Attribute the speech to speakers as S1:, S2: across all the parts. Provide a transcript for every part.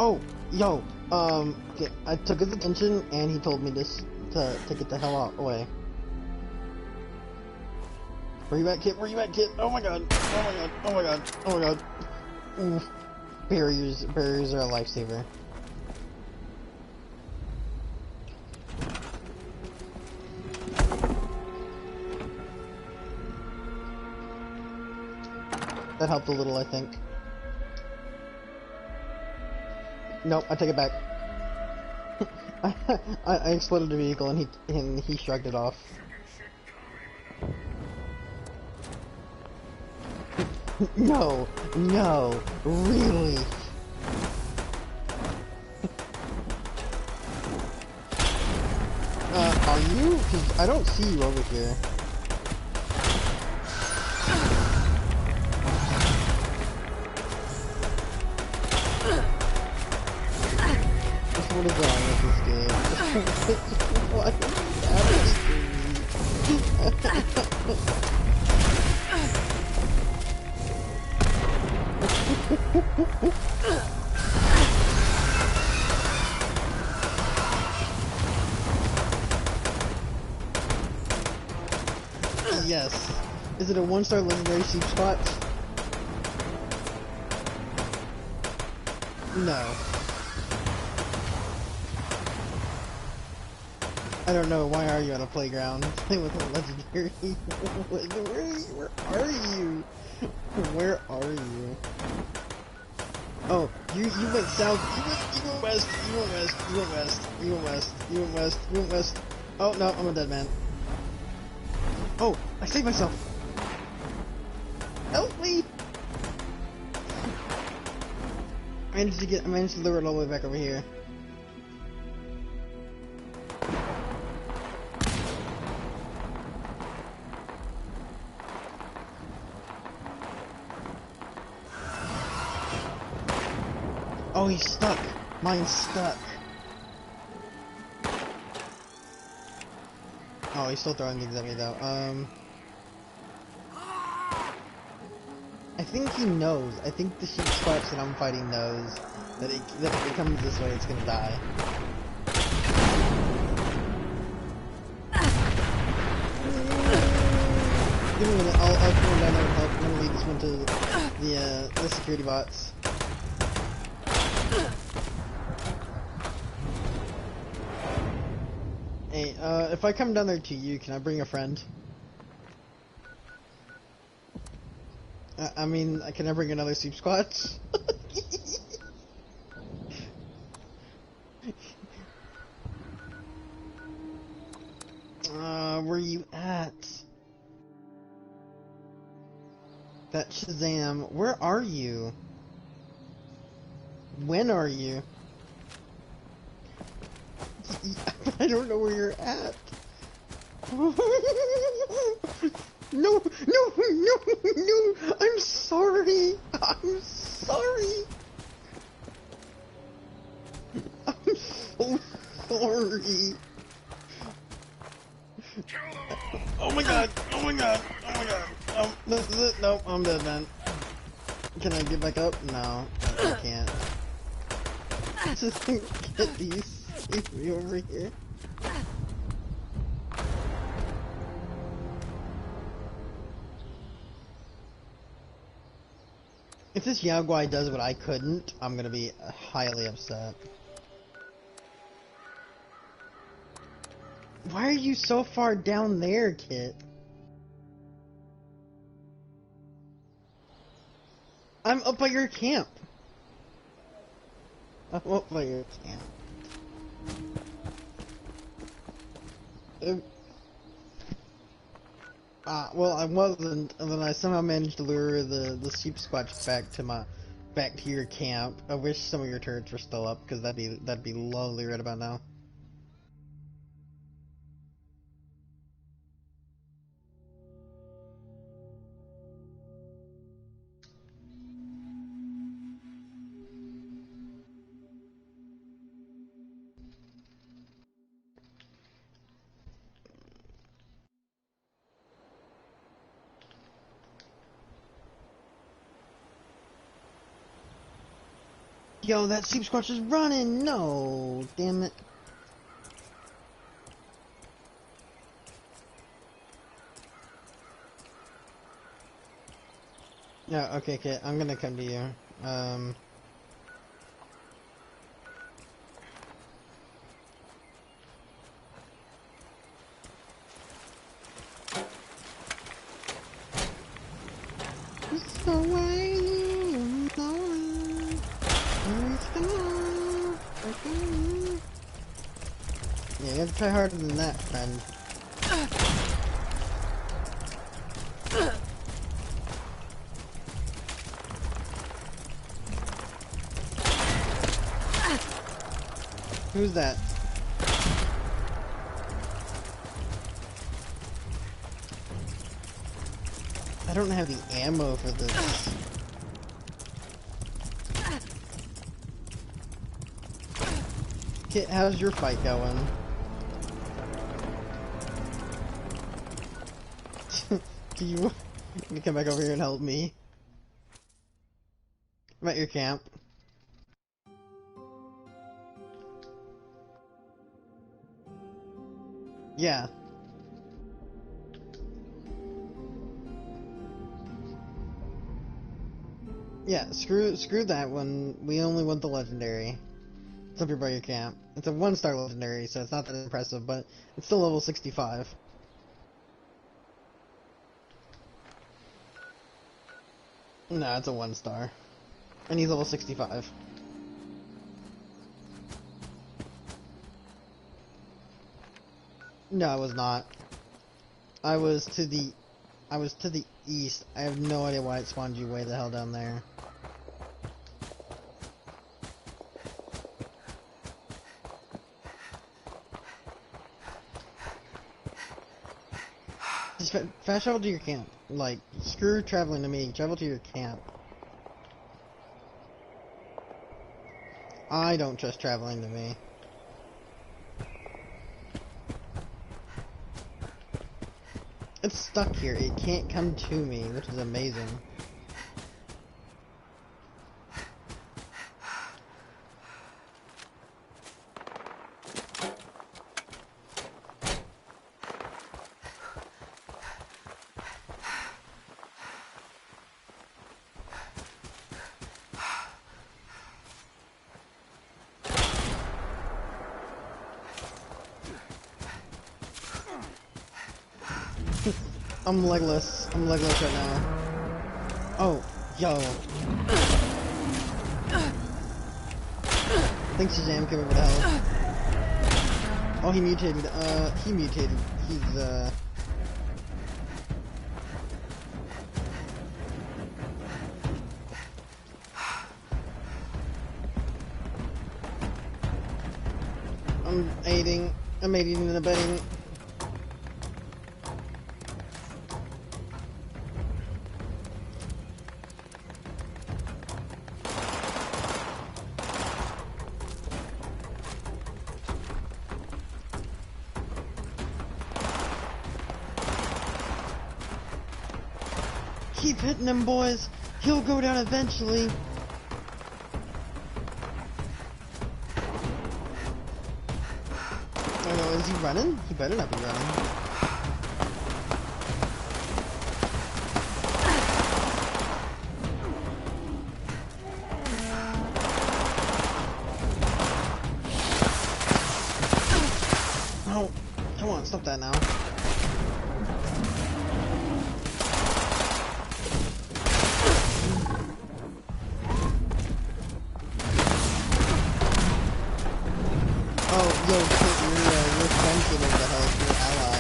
S1: Oh, yo, yeah, I took his attention and he told me this to get the hell out away. Where you at, kid? Where you at, kid? Oh my god! Oh my god! Oh my god! Oh my god! Oof. Barriers are a lifesaver. That helped a little, I think. Nope, I take it back. I exploded the vehicle and he shrugged it off. No, no, really. Are you? 'Cause I don't see you over here. What is wrong with this game? What is Yes. Is it a 1-star legendary sheep spot? No. I don't know, why are you on a playground playing with a legendary? Where are you? Where are you? Oh, you went south, you went west, you went west, you went west, you went west, you went west, you went west. Oh no, I'm a dead man. Oh, I saved myself. Help me! I managed to lure it all the way back over here. Oh, he's stuck. Mine's stuck. Oh, he's still throwing things at me though. I think he knows. I think the sheep squatch that I'm fighting knows that if it comes this way, it's gonna die. Give me a minute. I'll come down there and help. I'm gonna lead this one to the security bots. Hey, if I come down there to you, can I bring a friend? I mean, can I bring another sheep squatch? Where you at? That Shazam, where are you? When are you? I don't know where you're at. No, no, no, no, I'm sorry. I'm sorry. I'm so sorry. Oh my god, oh my god, oh my god. This is it. Nope, I'm dead, man. Can I get back up? No, I can't. Just get these. Save me over here. If this Yao Guai does what I couldn't, I'm gonna be highly upset. Why are you so far down there, Kit? I'm up by your camp. I'm up by your camp. Well, I wasn't, and then I somehow managed to lure the sheep squatch back to your camp. I wish some of your turrets were still up, because that'd be lovely right about now. Yo, that Sheep Squatch is running! No! Damn it. No, okay, I'm gonna come to you. It's the way you know it. Yeah, you have to try harder than that, friend. Who's that? I don't have the ammo for this. Kit, how's your fight going? Can you come back over here and help me? I'm at your camp. Yeah. Yeah, screw that one. We only want the legendary. It's up here by your camp. It's a 1-star legendary, so it's not that impressive, but it's still level 65. No, it's a 1-star. And he's level 65. No, I was not. I was to the east. I have no idea why it spawned you way the hell down there. Just fast travel to your camp. Like, screw traveling to me. Travel to your camp. I don't trust traveling to me. It's stuck here. It can't come to me, which is amazing. I'm legless. I'm legless right now. Oh, yo. Thanks, Shazam, came over to help. Oh, he mutated. He mutated. He's, I'm aiding and abetting. Keep hitting him, boys. He'll go down eventually. Oh no, is he running? He better not be running. Oh, come on, stop that now. Yo, your friend came over to help your ally.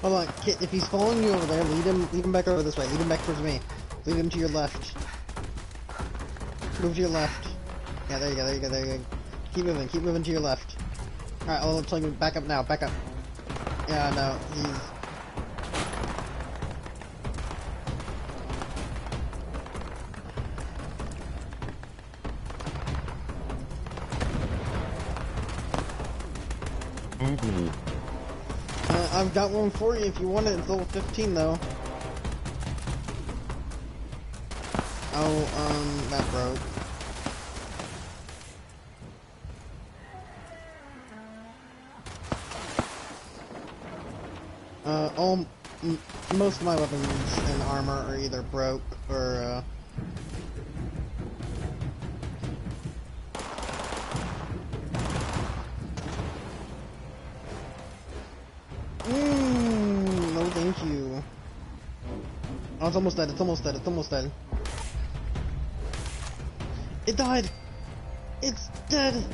S1: Hold on, Kit, if he's following you over there, lead him back over this way. Lead him back towards me. Lead him to your left. Move to your left. Yeah, there you go. Keep moving to your left. Alright, I'll tell you, back up now, back up. Yeah, no, he's...
S2: Add me.
S1: I've got one for you if you want it. It's level 15 though. Oh, that broke. Most of my weapons and armor are either broke or, no thank you. Oh, it's almost dead, it's almost dead, it's almost dead. It died! It's dead!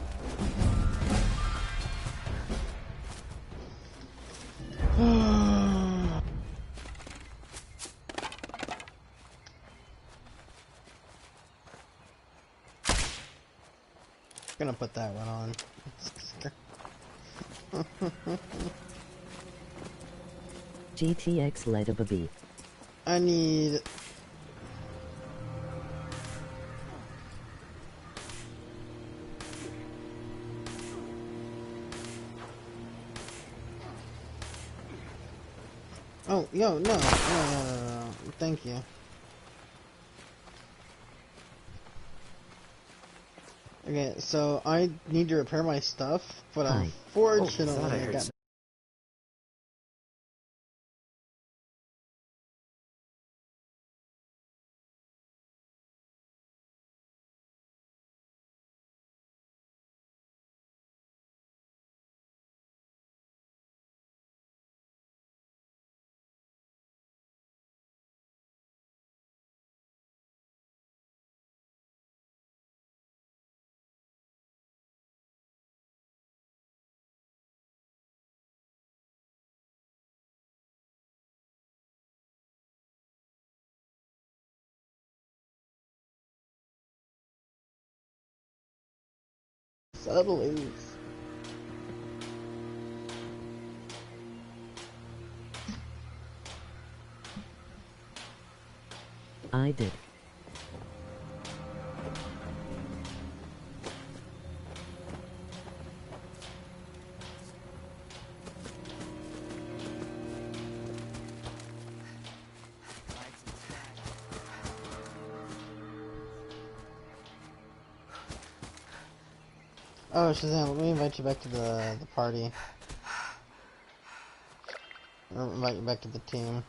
S1: Gonna put that one on.
S2: GTX letter B.
S1: I need... Oh, yo, no. No. Thank you. Okay, so I need to repair my stuff, but unfortunately I got... Settlings.
S2: I did.
S1: Oh, Shazam, let me invite you back to the party. Or invite you back to the team.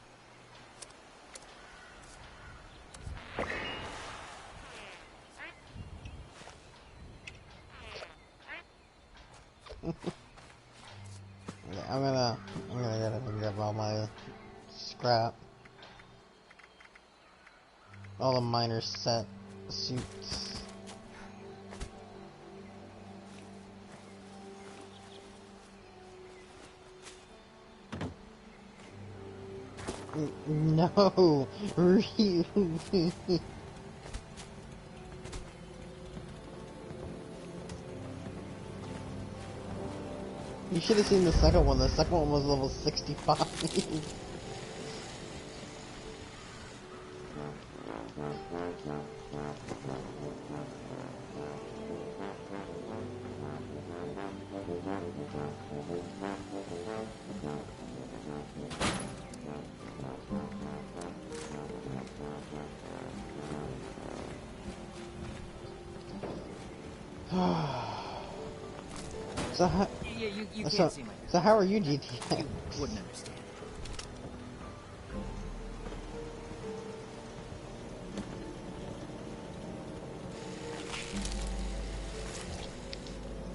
S1: Yeah, I'm gonna gotta grab all my scrap. All the miner set suits. No, really. You should have seen the second one. The second one was level 65. So how,
S3: you can't see my
S1: so how are you, GTX?
S3: You wouldn't understand.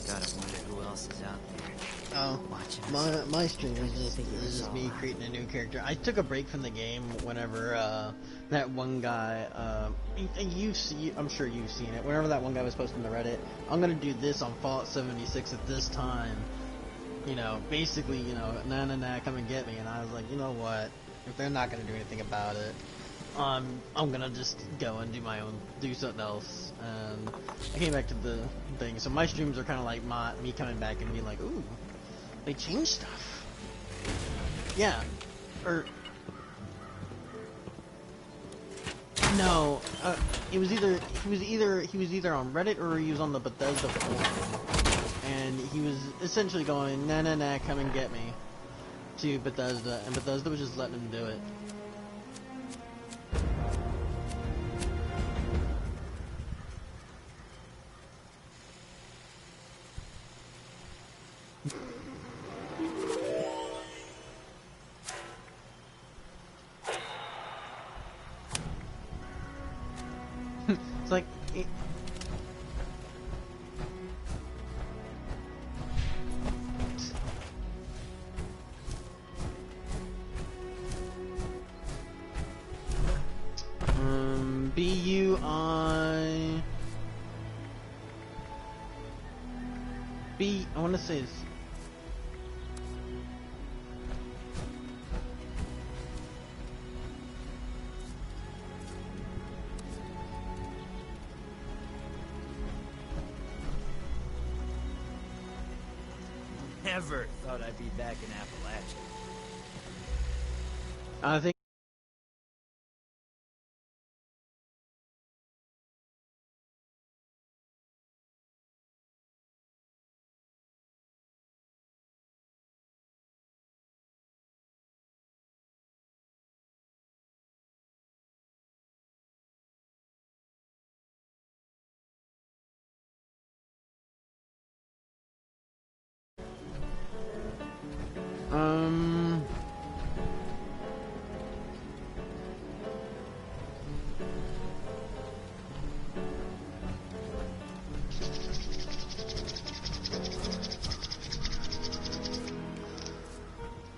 S3: Gotta wonder who else is out there.
S1: Oh,
S3: Watching
S1: my stream is just me creating a new character. I took a break from the game whenever that one guy, I'm sure you've seen it. Whenever that one guy was posting the Reddit, I'm gonna do this on Fallout 76 at this time. You know, basically, you know, nah, come and get me. And I was like, you know what? If they're not gonna do anything about it, I'm gonna just go and do something else. And I came back to the thing. So my streams are kind of like me coming back and being like, ooh, they changed stuff. Yeah, or no, he was either on Reddit or he was on the Bethesda forum. and he was essentially going, nah, nah, nah, come and get me, to Bethesda, and Bethesda was just letting him do it. It's like... B-U-I... I want to say this.
S3: Never thought I'd be back in Appalachia.
S1: I think...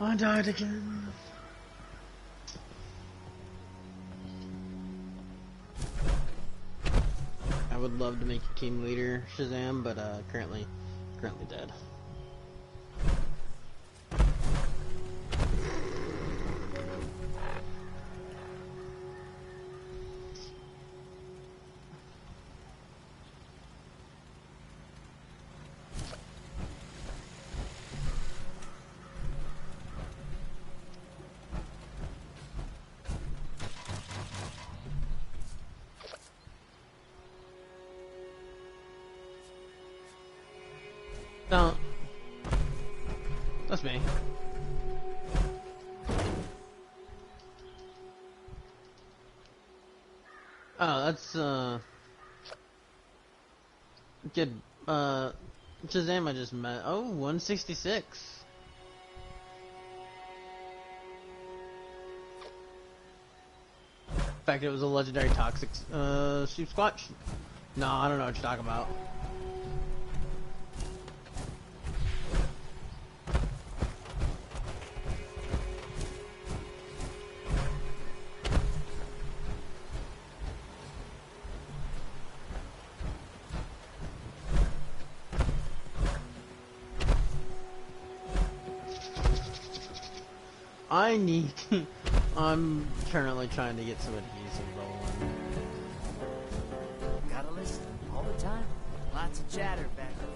S1: I died again. I would love to make a team leader Shazam, but currently dead. No, that's me. Oh, that's good. Shazam I just met. Oh, 166. In fact, it was a legendary toxic Sheep Squatch. No, I don't know what you're talking about. I'm currently trying to get some adhesive rolling.
S3: Gotta listen all the time. Lots of chatter back and forth.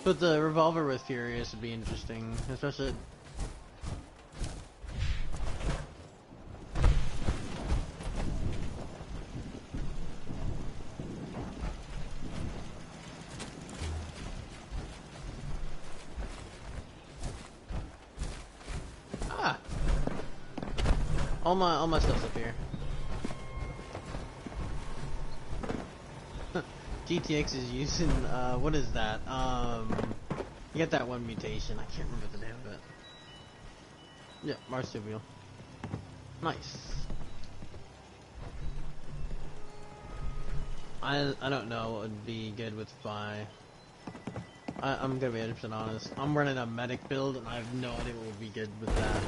S1: But the revolver with Furious would be interesting, especially. Ah, all my stuff's up here. GTX is using, what is that? You get that one mutation, I can't remember the name of it. Yeah, marsupial. Nice. I don't know what would be good with Fi. I'm gonna be 100% honest. I'm running a medic build, and I have no idea what would be good with that.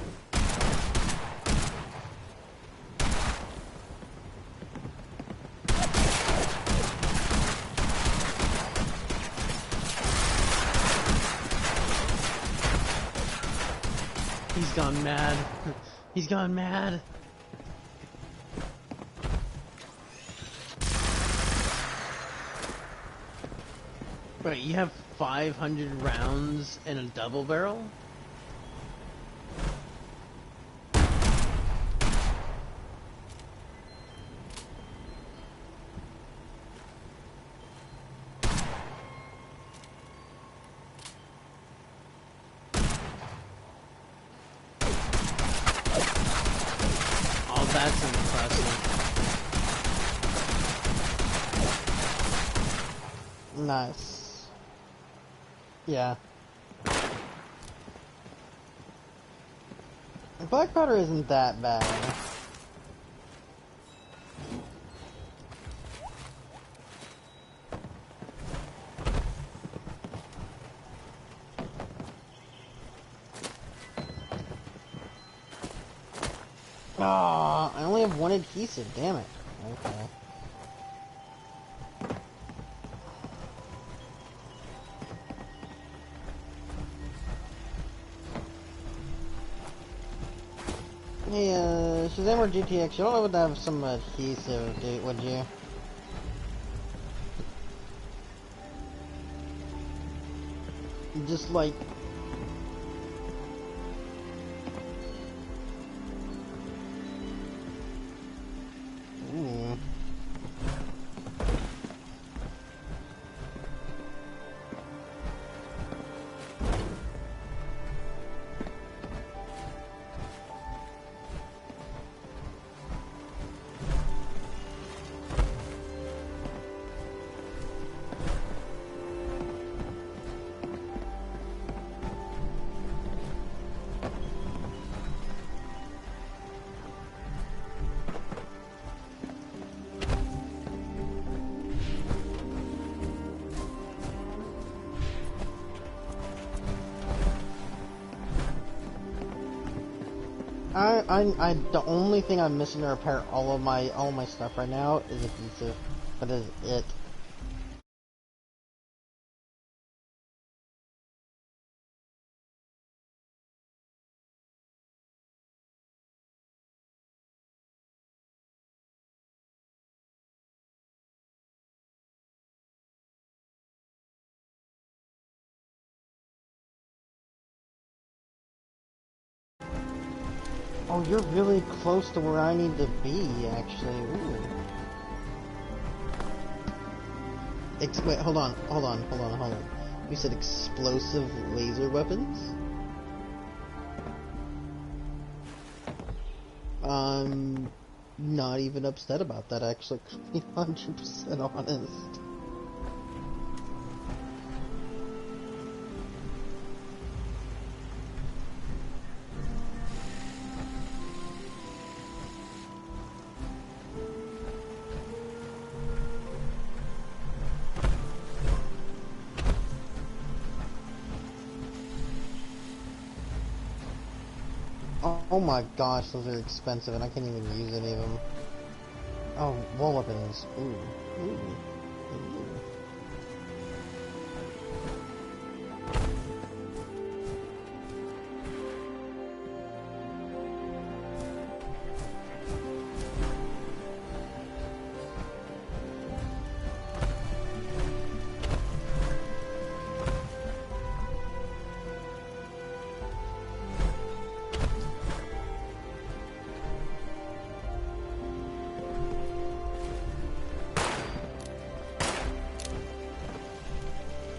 S1: He's gone mad. He's gone mad. Wait, you have 500 rounds in a double barrel? Oh, that's impressive. Nice. Yeah. Black powder isn't that bad. Ah, I only have one adhesive, damn it. Okay. Hey, Shazam or GTX, you don't have to have some adhesive, would you? Just like... Ooh. The only thing I'm missing to repair all of my stuff right now is adhesive. That is it. Oh, you're really close to where I need to be, actually. Ooh. Wait, hold on. You said explosive laser weapons? I'm not even upset about that, actually, to be 100% honest. Oh my gosh, those are expensive and I can't even use any of them. Oh, wall weapons. Ooh. Ooh. Ooh.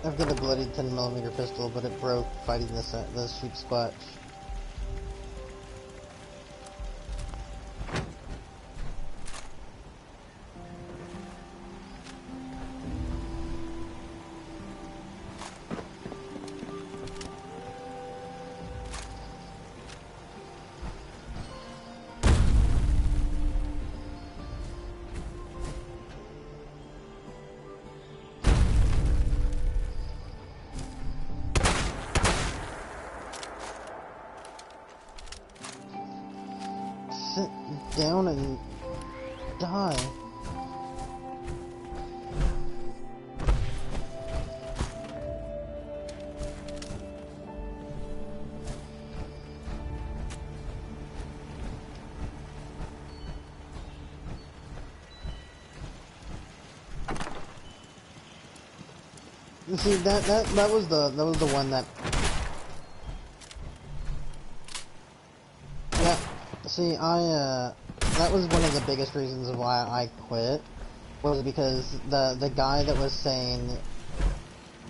S1: I've got a bloody 10mm pistol, but it broke fighting the sheep spot. sit down and die. See, that was the one that. Yeah. See, that was one of the biggest reasons why I quit, was because the guy that was saying,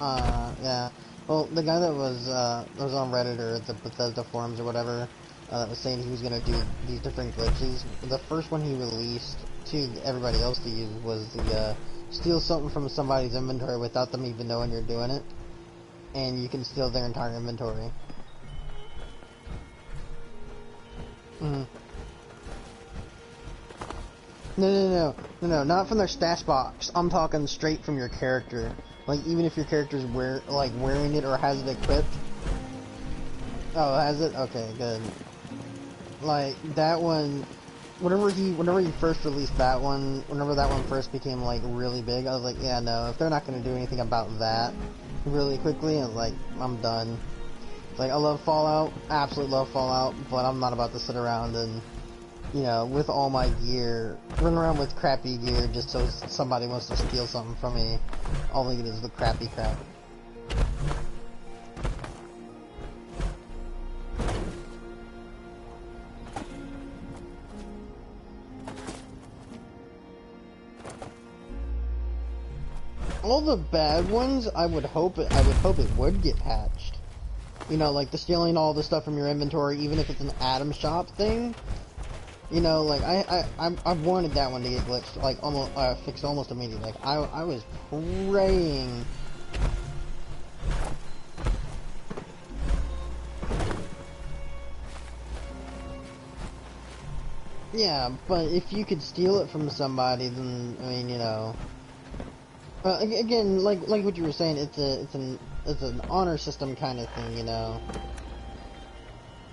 S1: yeah, well, the guy that was on Reddit or the Bethesda forums or whatever, that was saying he was gonna do these different glitches. The first one he released to everybody else to use was the steal something from somebody's inventory without them even knowing you're doing it, and you can steal their entire inventory. Mm-hmm. No, not from their stash box. I'm talking straight from your character. Like, even if your character's wearing it or has it equipped. Oh, has it? Okay, good. Like, that one, whenever he first released that one, whenever that one first became, like, really big, I was like, yeah, no, if they're not gonna do anything about that really quickly, I was like, I'm done. Like, I love Fallout, absolutely love Fallout, but I'm not about to sit around and, you know, with all my gear, run around with crappy gear just so somebody wants to steal something from me. All it is the crappy crap. All the bad ones, I would hope it would get patched. You know, like the stealing all the stuff from your inventory, even if it's an Atom Shop thing. You know, like I wanted that one to get glitched, like almost fixed almost immediately. Like I was praying. Yeah, but if you could steal it from somebody, then I mean, you know. Again, like what you were saying, it's an honor system kind of thing, you know.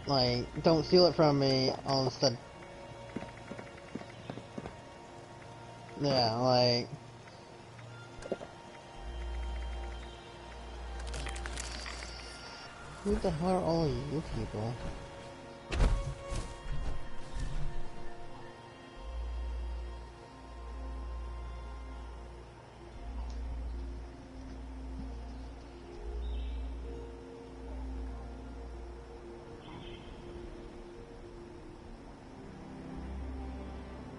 S1: Like, don't steal it from me. I'll instead. Yeah, like. Who the hell are all you people?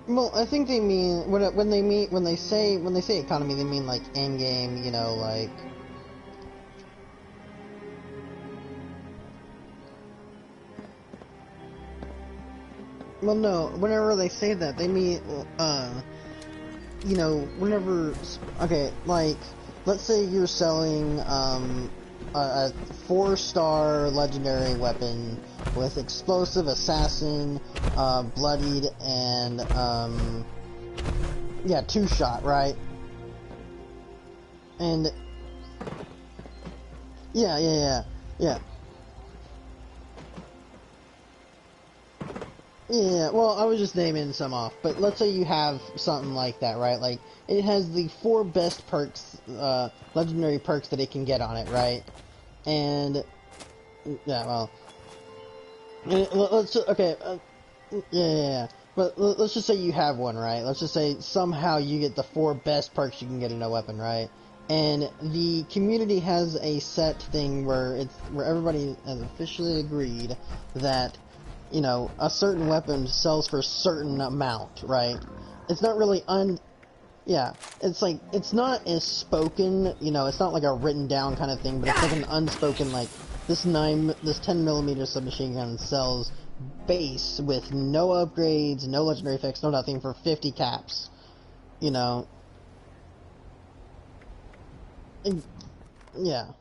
S1: Well, I think they mean when they say economy, they mean like end game, you know, like. Well, no. Whenever they say that, they mean you know, whenever. Okay, like, let's say you're selling a 4-star legendary weapon with explosive, assassin, bloodied, and yeah, 2-shot, right? And yeah. Yeah, well, I was just naming some off, but let's say you have something like that, right? Like, it has the 4 best perks, legendary perks that it can get on it, right? And, yeah, well, let's just, okay, yeah, but let's just say you have one, right? Let's just say somehow you get the 4 best perks you can get in a weapon, right? And the community has a set thing where everybody has officially agreed that, you know, a certain weapon sells for a certain amount, right? It's not really yeah, it's like, it's not as spoken, you know, it's not like a written down kind of thing, but it's like an unspoken, like, this 10mm submachine gun sells base with no upgrades, no legendary effects, no nothing for 50 caps, you know. Yeah.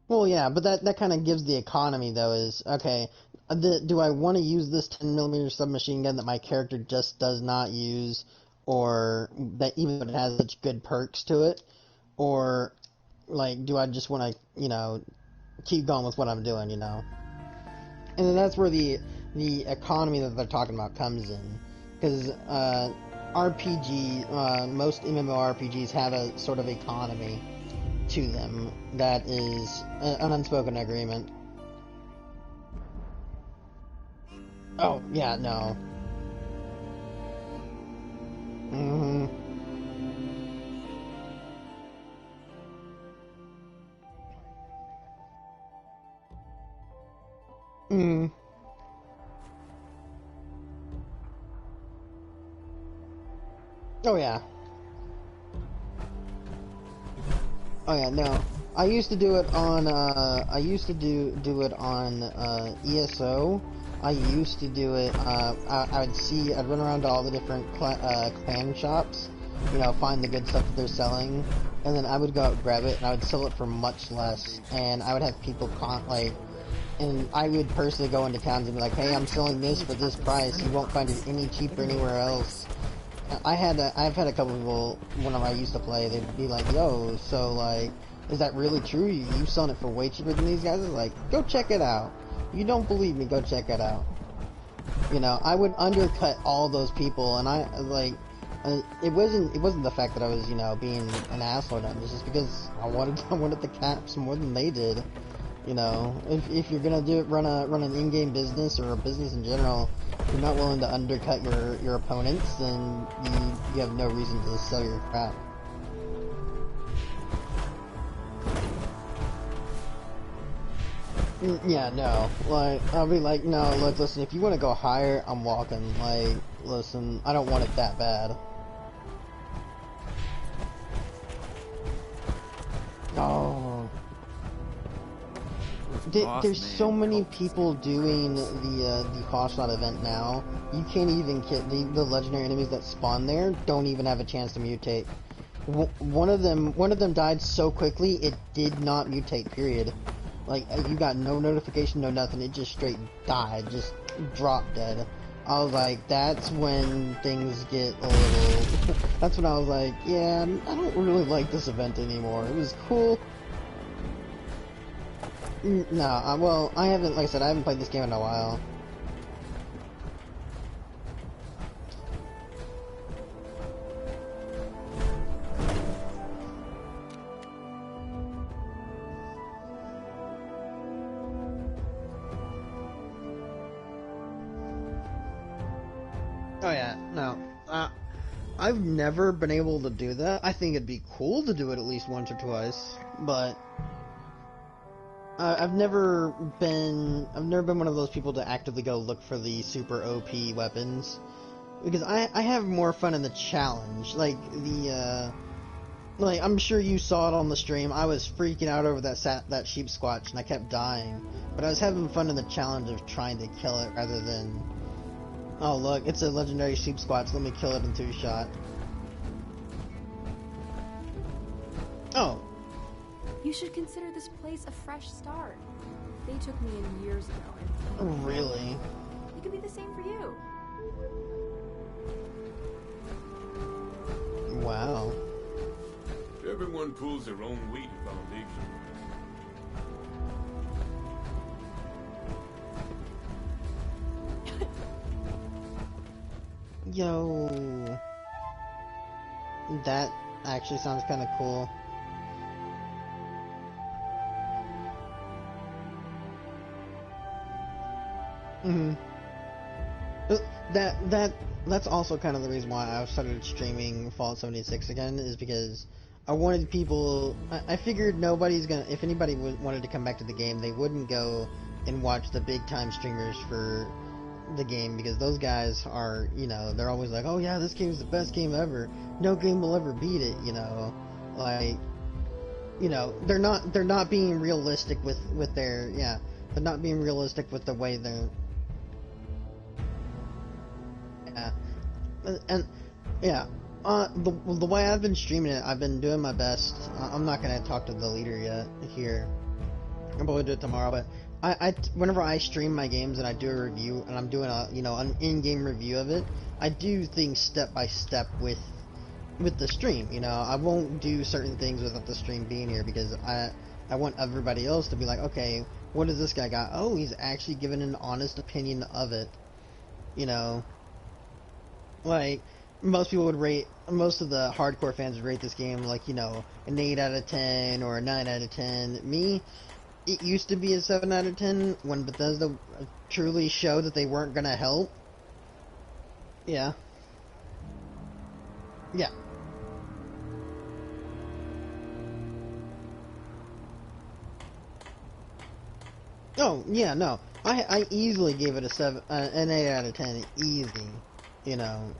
S1: Well, yeah, but that kind of gives the economy, though, is, okay, do I want to use this 10mm submachine gun that my character just does not use, or that even though it has such good perks to it, or, like, do I just want to, you know, keep going with what I'm doing, you know? And then that's where the economy that they're talking about comes in. Because most MMORPGs have a sort of economy to them that is an unspoken agreement. Oh, yeah, no. Mm-hmm. Mm. Oh, yeah. Oh, yeah, no. I used to do it on, do it on, ESO. I used to do it, I'd run around to all the different, clan shops, you know, find the good stuff that they're selling, and then I would go out and grab it, and I would sell it for much less, and I would have people, and I would personally go into towns and be like, hey, I'm selling this for this price, you won't find it any cheaper anywhere else. I've had a couple people, when I used to play, they'd be like, yo, so, like, is that really true? You selling it for way cheaper than these guys? I was like, go check it out. You don't believe me, go check it out. You know, I would undercut all those people, and it wasn't the fact that I was, you know, being an asshole or nothing, it's just because I wanted the caps more than they did. You know, if you're gonna run an in-game business or a business in general, if you're not willing to undercut your opponents, then you have no reason to sell your crap. Yeah, no. Like, I'll be like, no, look, listen, if you want to go higher, I'm walking. Like, listen, I don't want it that bad. Oh. There's so many people doing the Hotshot event now. You can't even get the legendary enemies that spawn there don't even have a chance to mutate. One of them died so quickly it did not mutate. Period. Like, you got no notification, no nothing. It just straight died, just dropped dead. I was like, that's when things get a little. That's when I was like, yeah, I don't really like this event anymore. It was cool. No, well, I haven't, like I said, I haven't played this game in a while. Oh yeah, no. I've never been able to do that. I think it'd be cool to do it at least once or twice, but I've never been one of those people to actively go look for the super OP weapons, because I have more fun in the challenge. Like like I'm sure you saw it on the stream. I was freaking out over that sheep squatch, and I kept dying. But I was having fun in the challenge of trying to kill it rather than, oh look, it's a legendary sheep squatch. Let me kill it in 2-shot. Oh.
S2: You should consider this place a fresh start. They took me in years ago.
S1: Oh, really?
S2: It could be the same for you.
S1: Wow.
S4: Everyone pulls their own weight in Foundation.
S1: Yo. That actually sounds kind of cool. Mm-hmm. That's also kind of the reason why I started streaming Fallout 76 again, is because I wanted people. I figured nobody's gonna. If anybody wanted to come back to the game, they wouldn't go and watch the big time streamers for the game, because those guys are, you know, they're always like, oh yeah, this game is the best game ever. No game will ever beat it. You know, like, you know, they're not being realistic with their, yeah, they're not being realistic with the way they're. Yeah, and yeah, the way I've been streaming it, I've been doing my best. I'm not gonna talk to the leader yet here. I'll probably do it tomorrow, but whenever I stream my games and I do a review, and I'm doing a, you know, an in-game review of it, I do things step by step with the stream. You know, I won't do certain things without the stream being here, because I want everybody else to be like, okay, what does this guy got? Oh, he's actually given an honest opinion of it. You know, like, most of the hardcore fans would rate this game like, you know, an 8 out of 10 or a 9 out of 10. Me, it used to be a 7 out of 10 when Bethesda truly showed that they weren't gonna help. Yeah. Yeah. Oh, yeah, no. I easily gave it an 8 out of 10, easy. You know,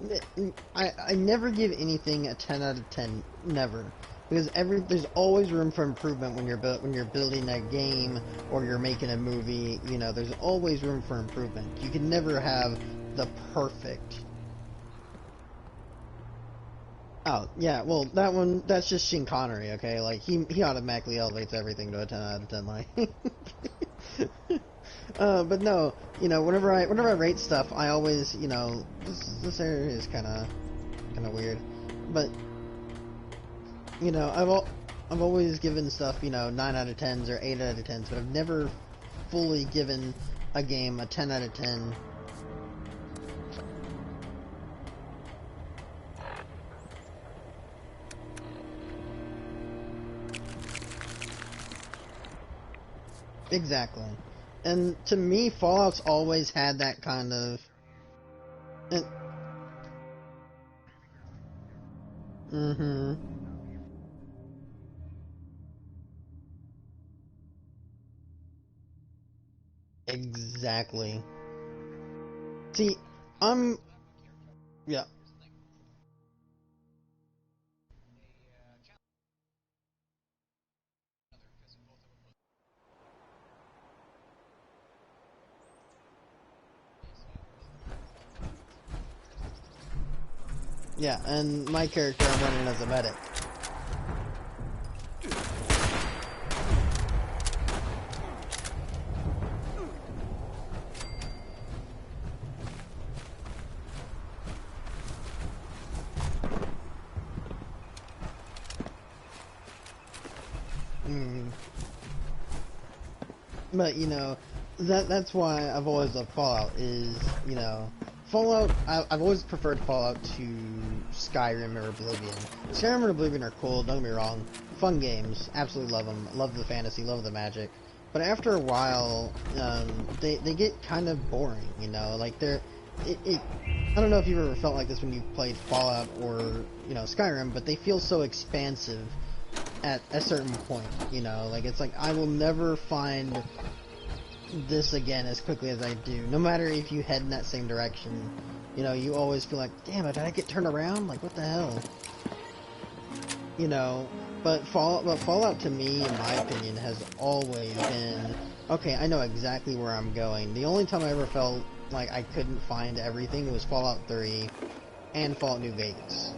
S1: I never give anything a 10 out of 10, never. Because there's always room for improvement when you're building a game or you're making a movie, you know, there's always room for improvement. You can never have the perfect. Oh, yeah, well, that's just Sean Connery, okay? Like, he automatically elevates everything to a 10 out of 10, like. But no, you know, whenever I rate stuff, I always, you know, this area is kind of weird, but you know, I've always given stuff, you know, 9 out of 10s or 8 out of 10s, but I've never fully given a game a 10 out of 10. Exactly. And to me, Fallout's always had that kind of. Mm-hmm. Exactly. See, yeah. Yeah, and my character, I'm running as a medic. But, you know, that's why I've always loved Fallout, is, you know, Fallout, I've always preferred Fallout to Skyrim or Oblivion. Skyrim and Oblivion are cool, don't get me wrong. Fun games, absolutely love them. Love the fantasy, love the magic. But after a while, they get kind of boring, you know, like I don't know if you've ever felt like this when you played Fallout or, you know, Skyrim, but they feel so expansive at a certain point, you know, like it's like I will never find this again as quickly as I do, no matter if you head in that same direction. You know, you always feel like, damn it, did I get turned around? Like, what the hell? You know, but Fallout to me, in my opinion, has always been, okay, I know exactly where I'm going. The only time I ever felt like I couldn't find everything was Fallout 3 and Fallout New Vegas.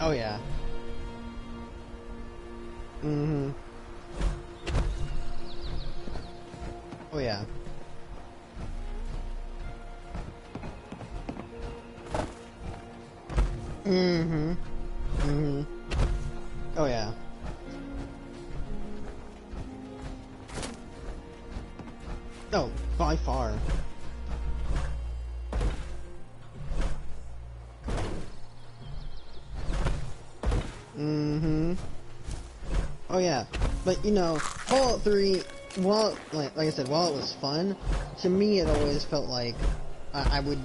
S1: Oh yeah. Mm-hmm. Oh yeah. Mm-hmm. Mm-hmm. Oh yeah. Oh, by far. Mm-hmm. Oh yeah, but you know, Fallout 3, while like I said, while it was fun, to me it always felt like I would,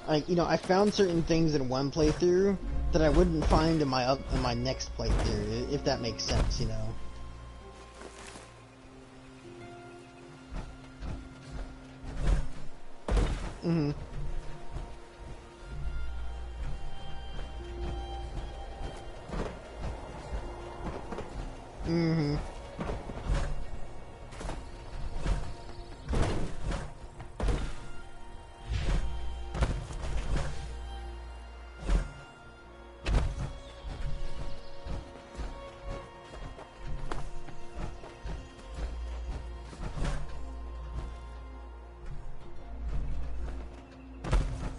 S1: like, you know, I found certain things in one playthrough that I wouldn't find in my next playthrough, if that makes sense, you know. Mm-hmm. Mm-hmm.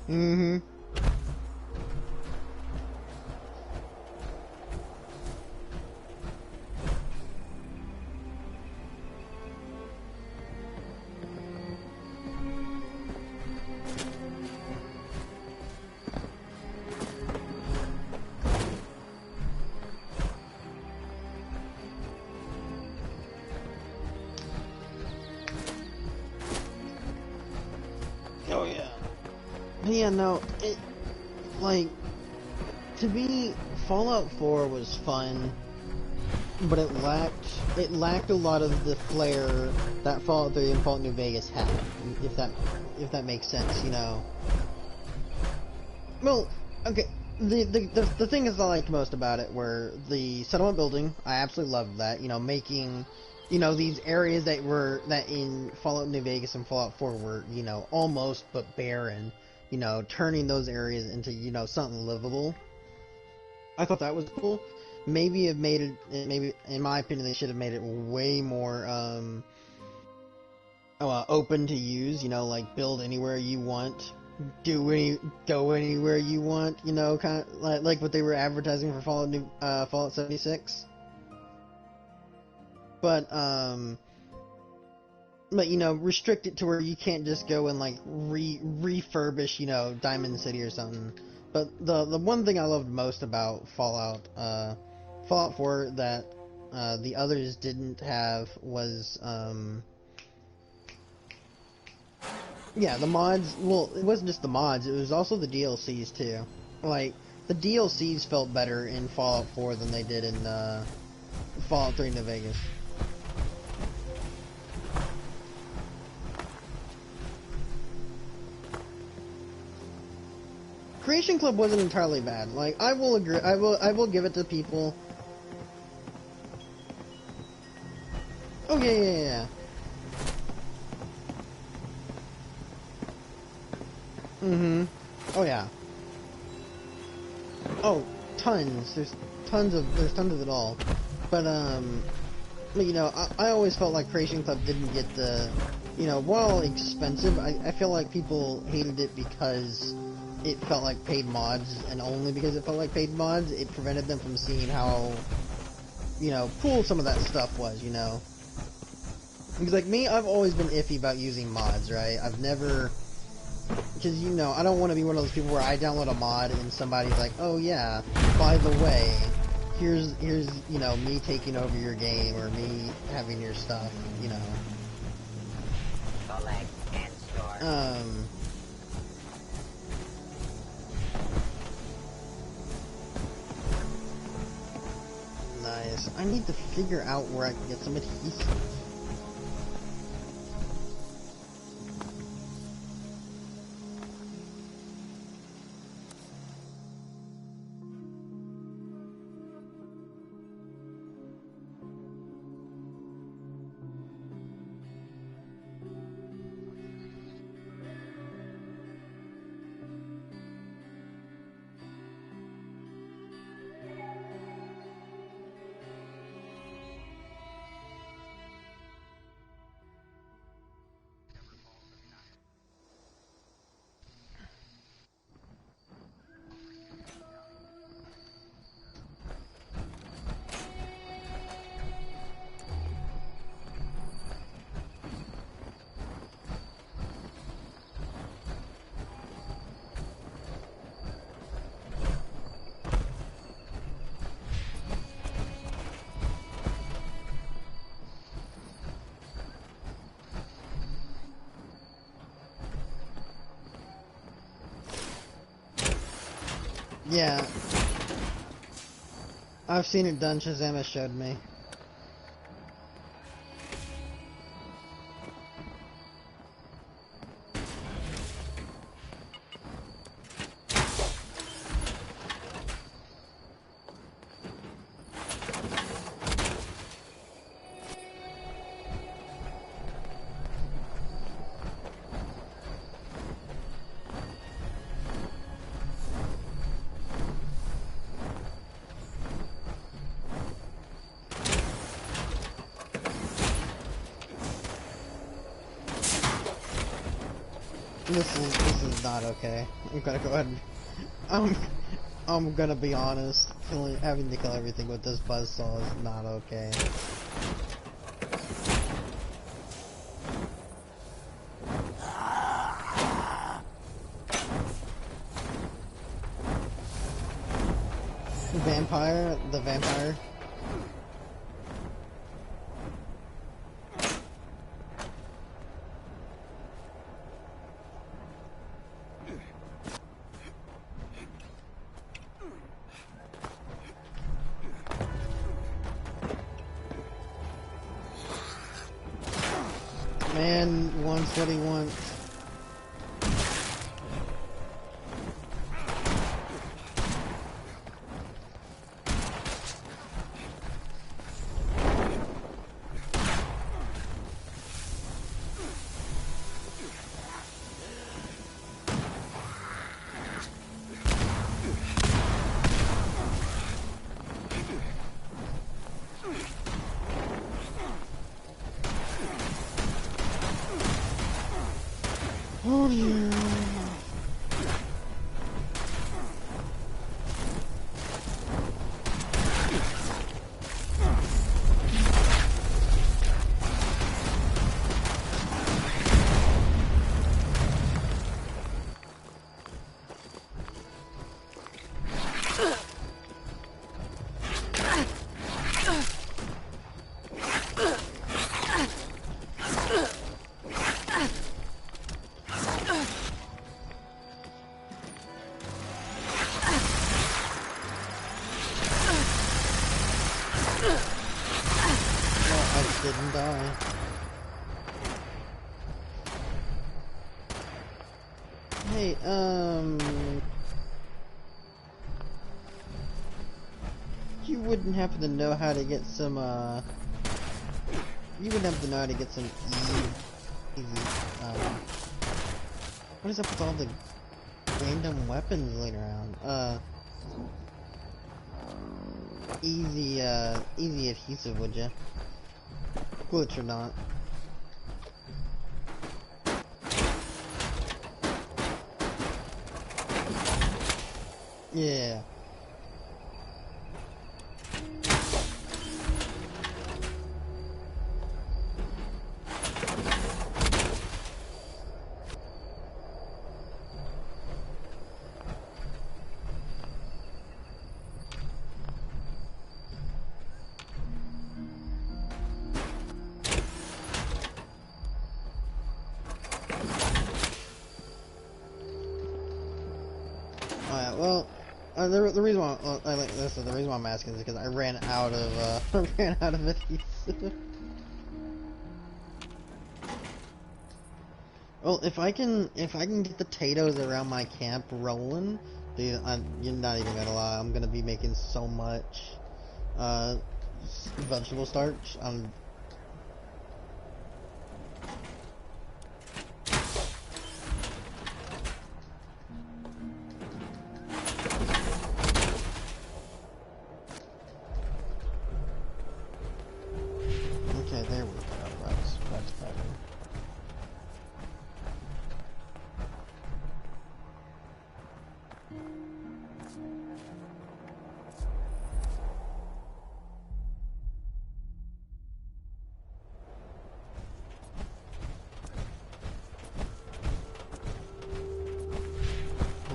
S1: Mm-hmm. Oh yeah. Yeah, no, like, to me, Fallout 4 was fun, but it lacked a lot of the flair that Fallout 3 and Fallout New Vegas had, if that makes sense, you know. Well, okay, the thing is I liked most about it were the settlement building. I absolutely loved that, you know, making, you know, these areas that in Fallout New Vegas and Fallout 4 were, you know, almost but barren, you know, turning those areas into, you know, something livable. I thought that was cool. Maybe in my opinion, they should have made it way more, open to use, you know, like build anywhere you want, go anywhere you want, you know, kind of like what they were advertising for Fallout 76. But you know, restrict it to where you can't just go and like refurbish, you know, Diamond City or something. But the one thing I loved most about Fallout 4 that the others didn't have was yeah, the mods. Well, it wasn't just the mods, it was also the DLCs too. Like, the DLCs felt better in Fallout 4 than they did in Fallout 3 New Vegas. Creation Club wasn't entirely bad. Like, I will agree. I will give it to people. Oh yeah. Mm-hmm. Oh yeah. Oh, tons. There's tons of it all. But you know, I always felt like Creation Club didn't get the, you know, while expensive, I feel like people hated it because it felt like paid mods, and only because it felt like paid mods, it prevented them from seeing how, you know, cool some of that stuff was, you know. Because, like, me, I've always been iffy about using mods, right? I've never, because, you know, I don't want to be one of those people where I download a mod and somebody's like, oh yeah, by the way, here's, you know, me taking over your game, or me having your stuff, you know.
S5: Collect and store.
S1: Nice. I need to figure out where I can get some adhesive. Yeah. I've seen it done, Shazam has showed me. This is not okay. I'm gonna go ahead and, I'm gonna be honest. Having to kill everything with this buzzsaw is not okay. The vampire. Man wants what he wants. Oh dear. Didn't die. Hey, you wouldn't happen to know how to get some, you wouldn't happen to know how to get some easy, what is up with all the random weapons laying around? Easy adhesive, would ya? Glitch or not. Yeah. Alright, well, the reason why the reason why I'm asking is because I ran out of adhesive. Well, if I can get the potatoes around my camp rolling, dude, you're not even gonna lie, I'm gonna be making so much vegetable starch. Okay, there we go. That's better.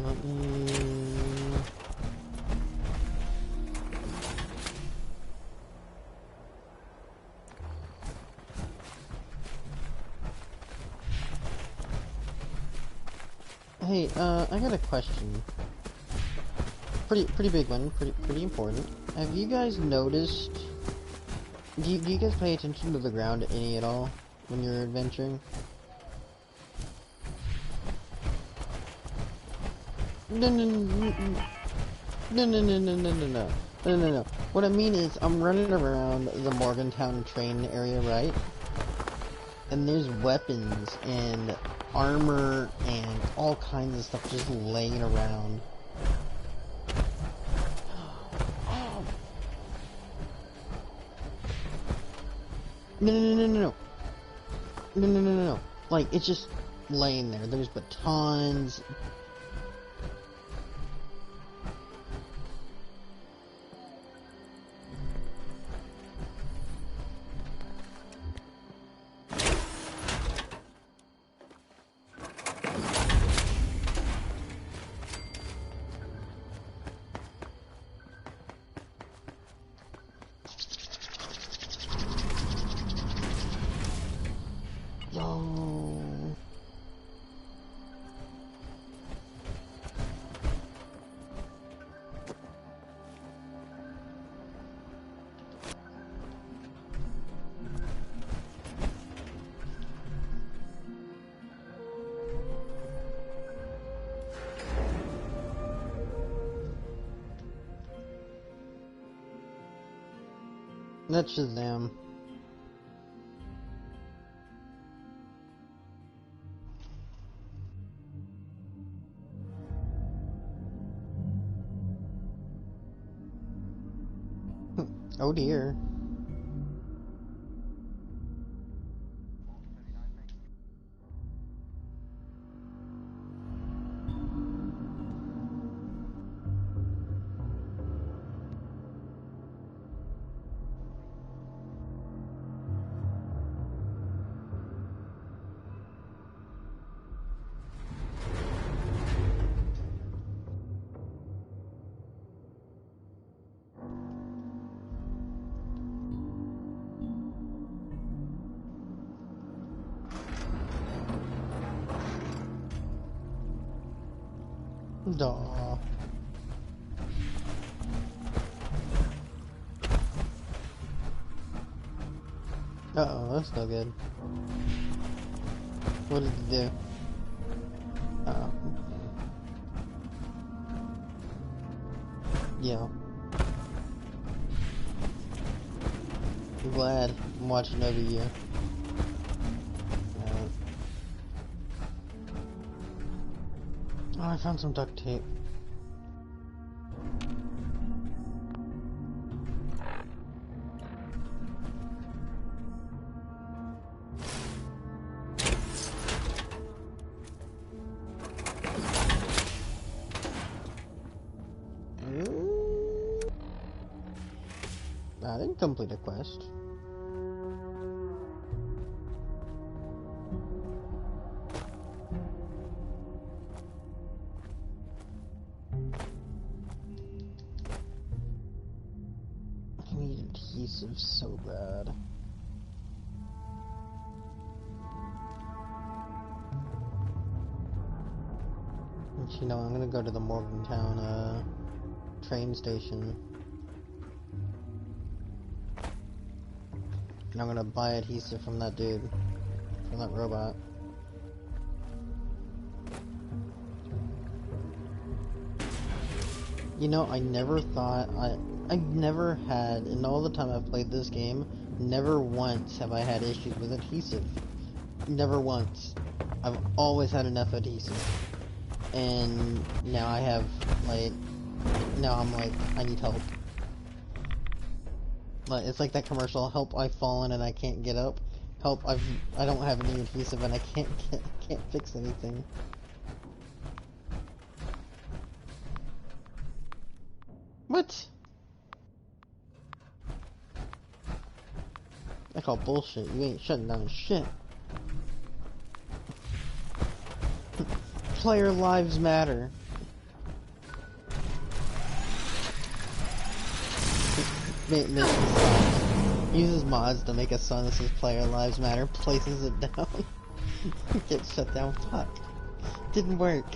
S1: Let me... Hey, I got a question. Pretty big one. Pretty important. Have you guys noticed? Do you guys pay attention to the ground any at all when you're adventuring? No. What I mean is, I'm running around the Morgantown train area, right? And there's weapons and armor and all kinds of stuff just laying around. No. Like, it's just laying there. There's batons. Yo. That's Shazam. Oh dear. Aw. Uh-oh, that's no good. What did he do? Uh-oh. Yeah. I'm glad I'm watching over you. Alright. Oh, I found some duct tape. I didn't complete a quest. I need adhesive so bad. But you know, I'm gonna go to the Morgantown train station. And I'm gonna buy adhesive from that dude. From that robot. You know, I never thought I've never had, in all the time I've played this game, never once have I had issues with adhesive. Never once. I've always had enough adhesive. And now I have, like, now I'm like, I need help. Like, it's like that commercial, help, I've fallen and I can't get up. Help, I don't have any adhesive and I can't fix anything. What? I call bullshit. You ain't shutting down shit. Player lives matter. Uses mods to make a song that says player lives matter, places it down. Gets shut down. Fuck. Didn't work.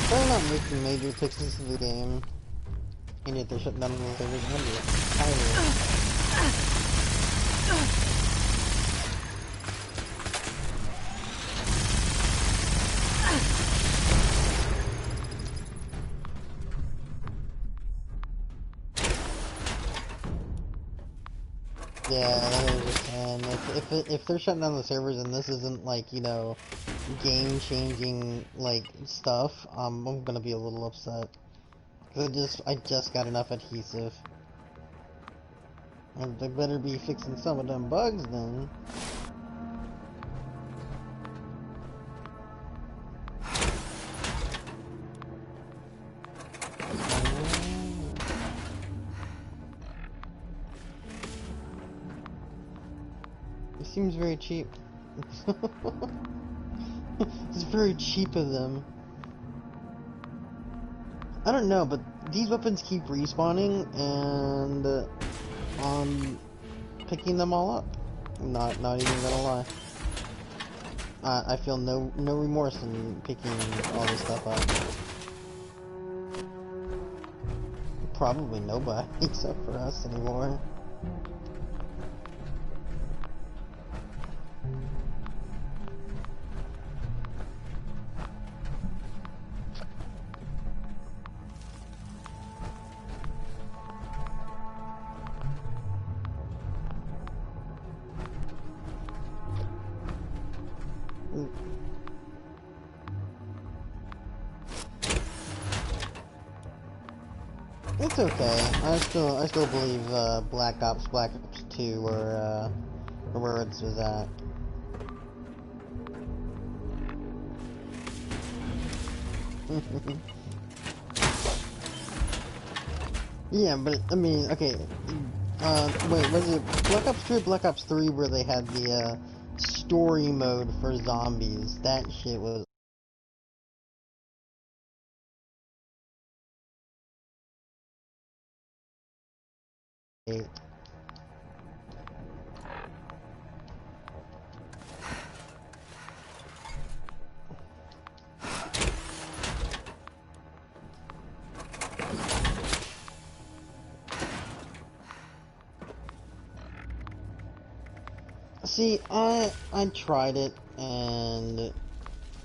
S1: They're not making major fixes to the game, and yet they're shutting down the servers. I'm gonna be tired. Yeah, that was just saying, if they're shutting down the servers and this isn't like, you know, game-changing like stuff, I'm gonna be a little upset. 'Cause I just got enough adhesive. And they better be fixing some of them bugs then. It seems very cheap. It's very cheap of them. I don't know, but these weapons keep respawning, and I'm picking them all up. Not even gonna lie. I feel no remorse in picking all this stuff up. Probably nobody except for us anymore. It's okay. I still believe Black Ops 2 where it was at. Yeah, but I mean, okay. Wait, was it Black Ops 2 or Black Ops 3 where they had the story mode for zombies? That shit was. See, I tried it and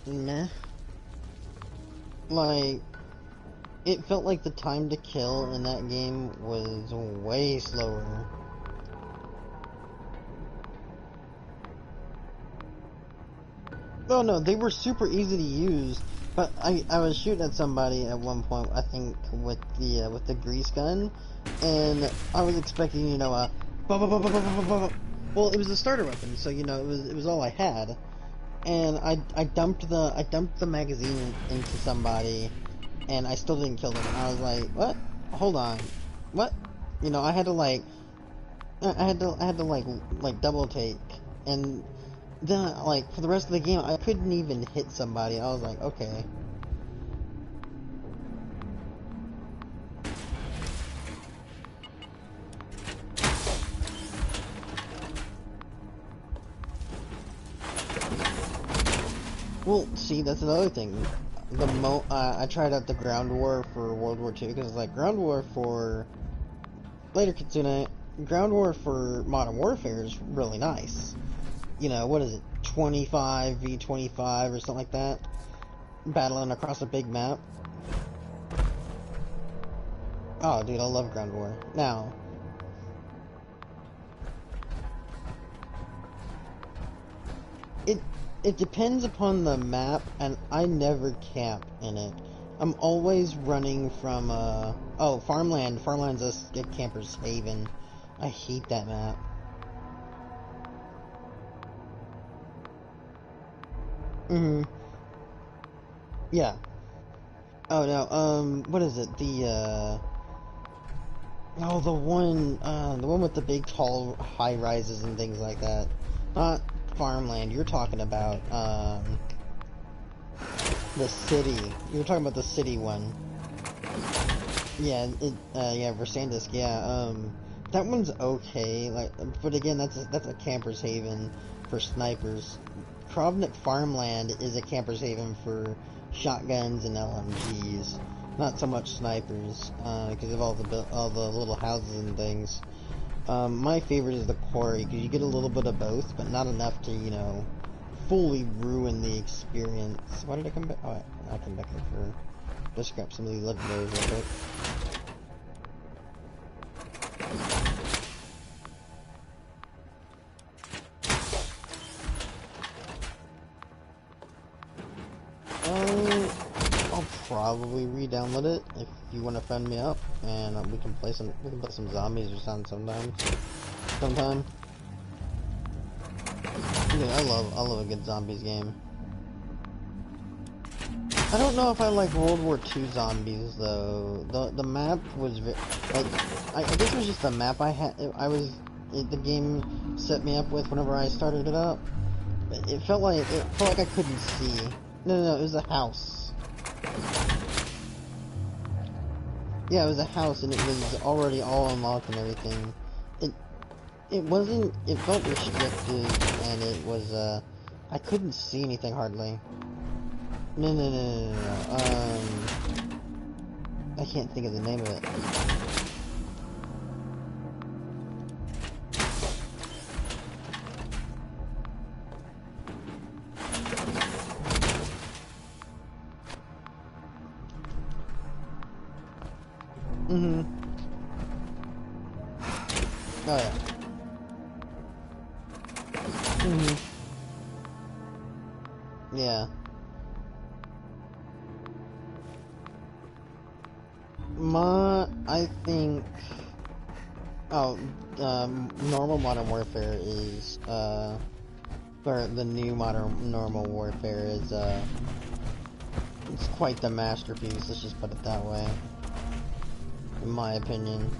S1: meh. Like, it felt like the time to kill in that game was way slower. Oh no, they were super easy to use, but I was shooting at somebody at one point, I think with the grease gun, and I was expecting, you know, a well, it was a starter weapon, so you know it was all I had, and I dumped the magazine into somebody, and I still didn't kill them. I was like, what? Hold on, what? You know, I had to like double take, and then like for the rest of the game I couldn't even hit somebody. I was like, okay. Well, see, that's another thing. I tried out the ground war for World War II, because like ground war for later Kitsune, ground war for Modern Warfare is really nice. you know, what is it, 25v25 or something like that, battling across a big map. Oh, dude, I love Ground War. Now, it depends upon the map, and I never camp in it. I'm always running from, oh, Farmland. Farmland's a camper's haven. I hate that map. Yeah. Oh, no, what is it? Oh, the one with the big, tall, high rises and things like that. Not Farmland. You're talking about, the city. You were talking about the city one. Yeah, yeah, Versandisk, yeah, that one's okay, like, but again, that's a camper's haven for snipers. Krovnik Farmland is a camper's haven for shotguns and LMGs, not so much snipers, because of all the little houses and things. My favorite is the quarry, because you get a little bit of both, but not enough to, you know, fully ruin the experience. Why did I come back? Oh, I came back here for... Just grab some of these legendaries real quick. I'll probably re-download it if you want to friend me up, and we can play some zombies or something sometime. Dude, I love a good zombies game. I don't know if I like World War II zombies though. The map was like, I guess it was just the map the game set me up with whenever I started it up. It felt like I couldn't see. No, it was a house. Yeah, it was a house, and it was already all unlocked and everything. It felt restricted, and it was, I couldn't see anything hardly. No. I can't think of the name of it. Oh, yeah. Yeah. I think... Oh, normal Modern Warfare is, or the new Normal Warfare is, it's quite the masterpiece, let's just put it that way. In my opinion.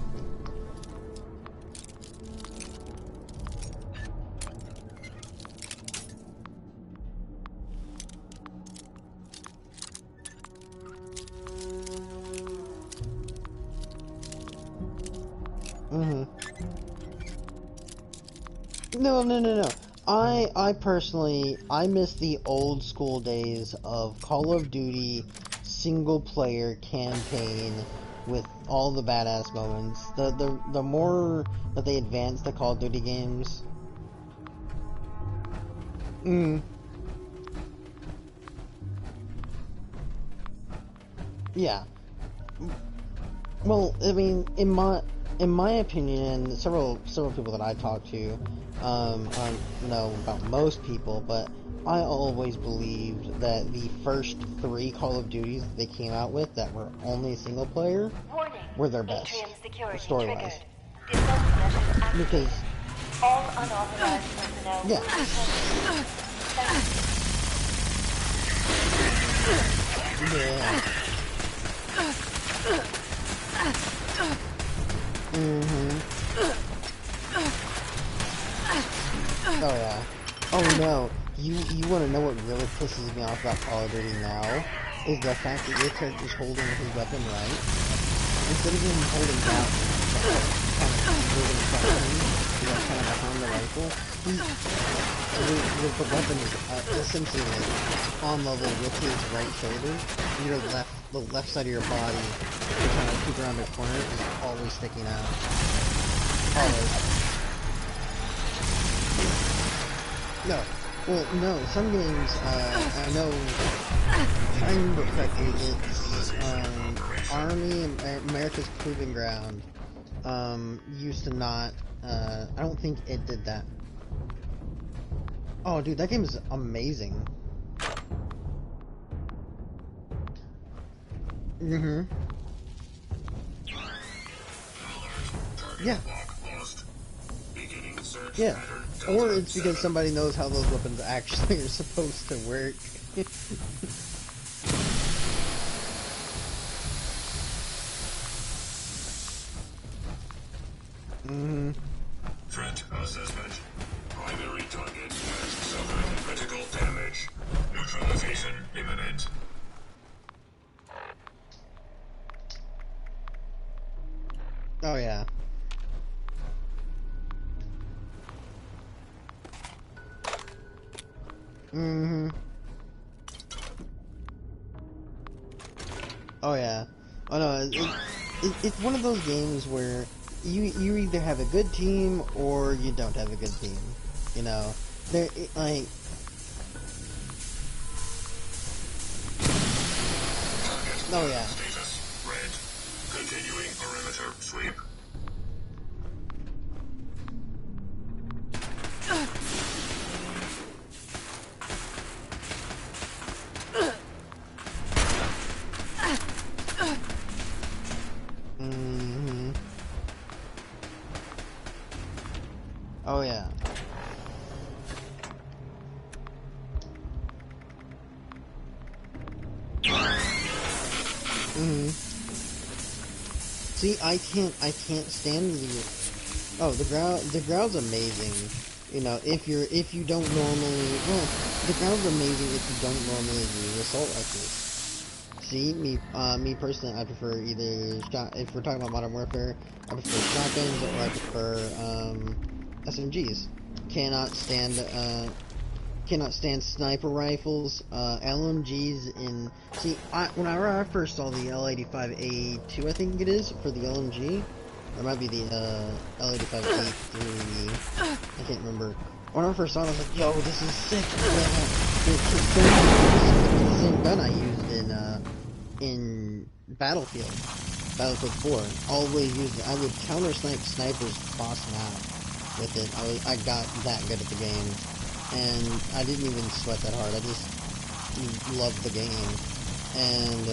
S1: No. I personally, I miss the old school days of Call of Duty single player campaign with all the badass moments. The more that they advance the Call of Duty games. Yeah. Well, I mean, in my opinion, several people that I talk to, I don't know about most people, but I always believed that the first 3 Call of Duties that they came out with that were only single player were their best, story-wise. Because,
S6: all unauthorized personnel.
S1: Yeah. Oh yeah. Oh no. You want to know what really pisses me off about Call of Duty now? Is the fact that your character's holding his weapon right. Instead of him holding down, kind of moving kind of behind the rifle, the weapon is essentially like on level with his right shoulder. The left side of your body, you're kind of peek around the corner, is always sticking out. Always. No. Well, no, some games, I know, if I remember correctly, it's, Army, America's Proving Ground, used to not, I don't think it did that. Oh, dude, that game is amazing. Mm-hmm. Yeah. Yeah. Or it's because somebody knows how those weapons actually are supposed to work. Mm-hmm.
S7: Threat assessment. Primary target has suffered critical damage. Neutralization imminent.
S1: Oh, yeah. Mm-hmm. Oh, yeah. Oh, no, it's one of those games where you either have a good team or you don't have a good team. You know? Like... Oh, yeah.
S7: Status red. Continuing perimeter sweep.
S1: Mm-hmm. Oh, yeah. Mm-hmm. See, I can't stand the... Oh, the ground's amazing. You know, if you don't normally... Well, the ground's amazing if you don't normally use assault rifles. See, me personally, I prefer either if we're talking about Modern Warfare, I prefer shotguns or I prefer, SMGs. Cannot stand sniper rifles, LMGs in... See, whenever I first saw the L85A2, I think it is, for the LMG, or it might be the, L85A3, I can't remember. When I first saw it, I was like, yo, this is sick, it's the same gun I used in Battlefield 4. Always used it. I would counter-snipe snipers boss map with it. I got that good at the game. And I didn't even sweat that hard. I just loved the game. And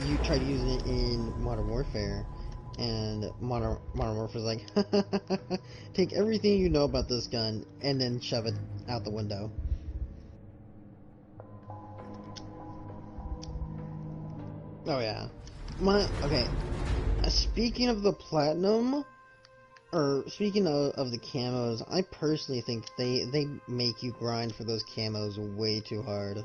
S1: you tried using it in Modern Warfare, and Modern Warfare's like, take everything you know about this gun and then shove it out the window. Oh yeah. Okay. Speaking of the platinum, or speaking of the camos, I personally think they make you grind for those camos way too hard.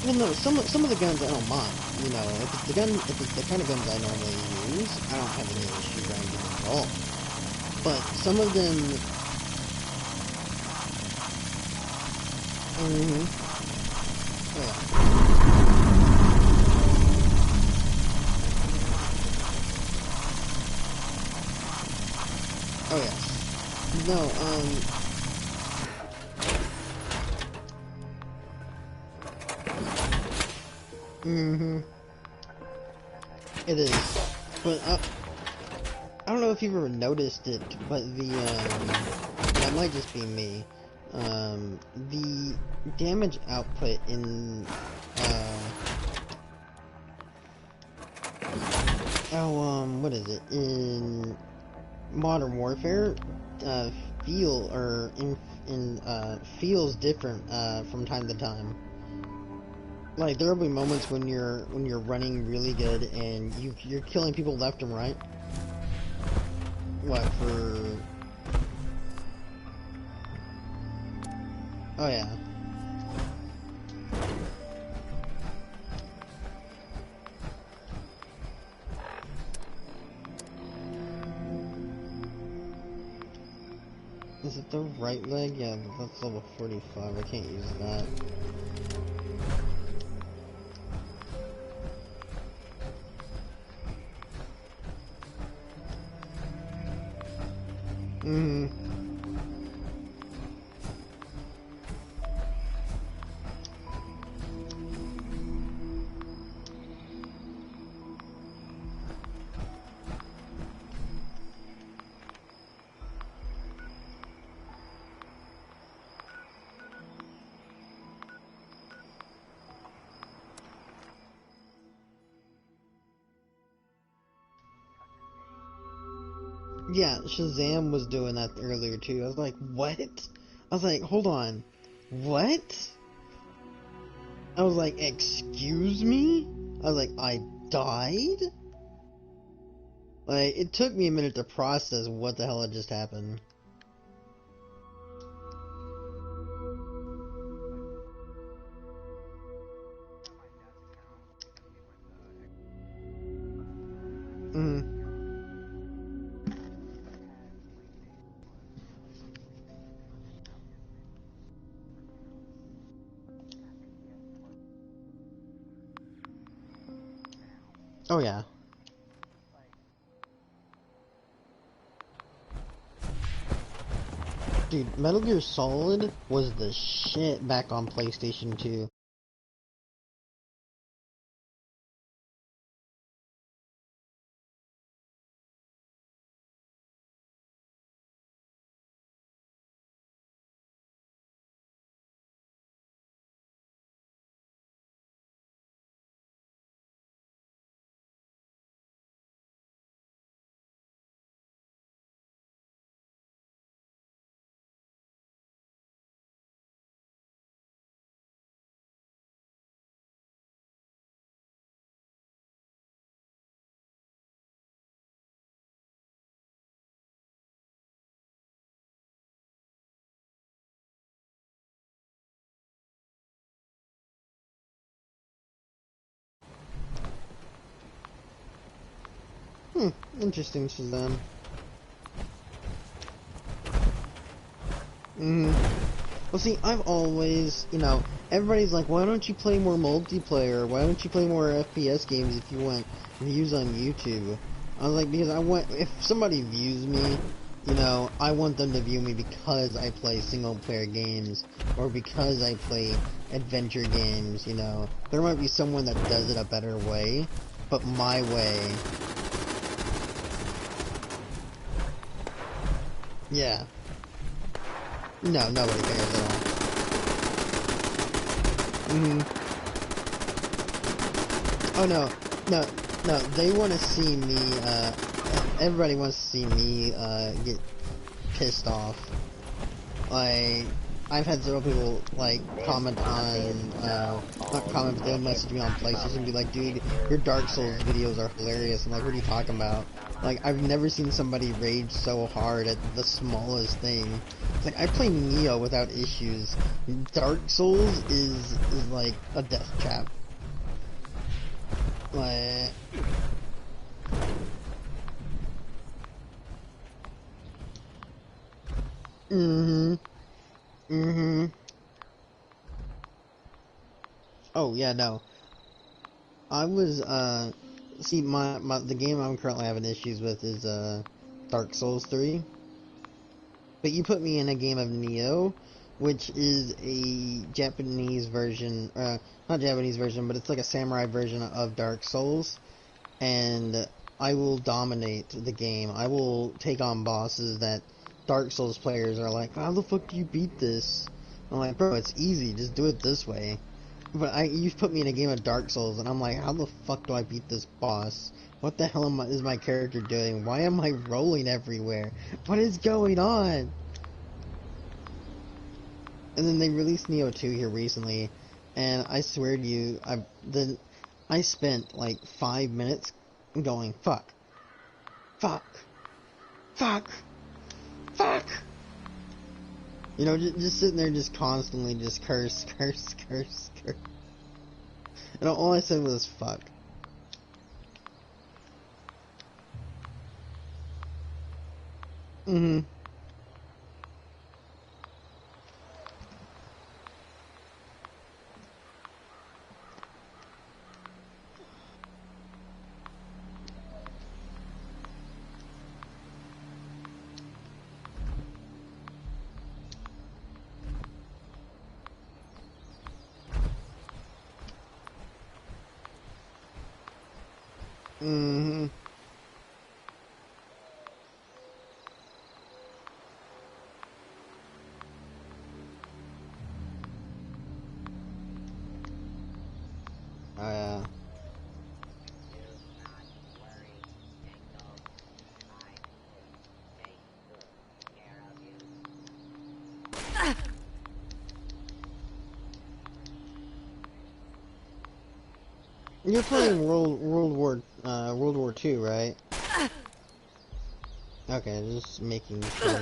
S1: Well, no, some of the guns I don't mind. You know, if it's the kind of guns I normally use, I don't have any issue grinding them at all. But some of them. Oh yeah. Oh yeah. No, It is. But, I don't know if you've ever noticed it, but that might just be me. The damage output in, what is it? In Modern Warfare, feels different, from time to time. Like, there'll be moments when you're running really good and you're killing people left and right. What, for... Oh yeah. Is it the right leg? Yeah, that's level 45. I can't use that. Mm-hmm. Yeah, Shazam was doing that earlier too. I was like, what? I was like, hold on. What? I was like, excuse me? I was like, I died? Like, it took me a minute to process what the hell had just happened. Mm. Oh yeah. Dude, Metal Gear Solid was the shit back on PlayStation 2. Interesting, Shazam. Well, see, I've always, everybody's like, why don't you play more multiplayer? Why don't you play more FPS games if you want views on YouTube? I was like, because if somebody views me, I want them to view me because I play single-player games, or because I play adventure games, There might be someone that does it a better way, but my way... Yeah. No, nobody cares at all. Oh no, they want to see me, everybody wants to see me, get pissed off. Like, I've had several people, comment on, not comment, but they'll message me on PlayStation and be like, dude, your Dark Souls videos are hilarious. I'm like, what are you talking about? Like, I've never seen somebody rage so hard at the smallest thing. It's like, I play Neo without issues. Dark Souls is like a death trap. Like... Oh, yeah, no. I was, see, the game I'm currently having issues with is, Dark Souls 3. But you put me in a game of Neo, which is a Japanese version, not Japanese version, but it's like a samurai version of Dark Souls, and I will dominate the game. I will take on bosses that Dark Souls players are like, how the fuck do you beat this? I'm like, bro, it's easy, just do it this way. But you've put me in a game of Dark Souls, and I'm like, how the fuck do I beat this boss? What the hell is my character doing? Why am I rolling everywhere? What is going on? And then they released Neo 2 here recently, and I swear to you, I spent like 5 minutes going, fuck, fuck, fuck, fuck. Just sitting there, just constantly, just curse. And all I said was, fuck. Mm-hmm. Oh, yeah. You're playing World War II, right? Okay, just making sure.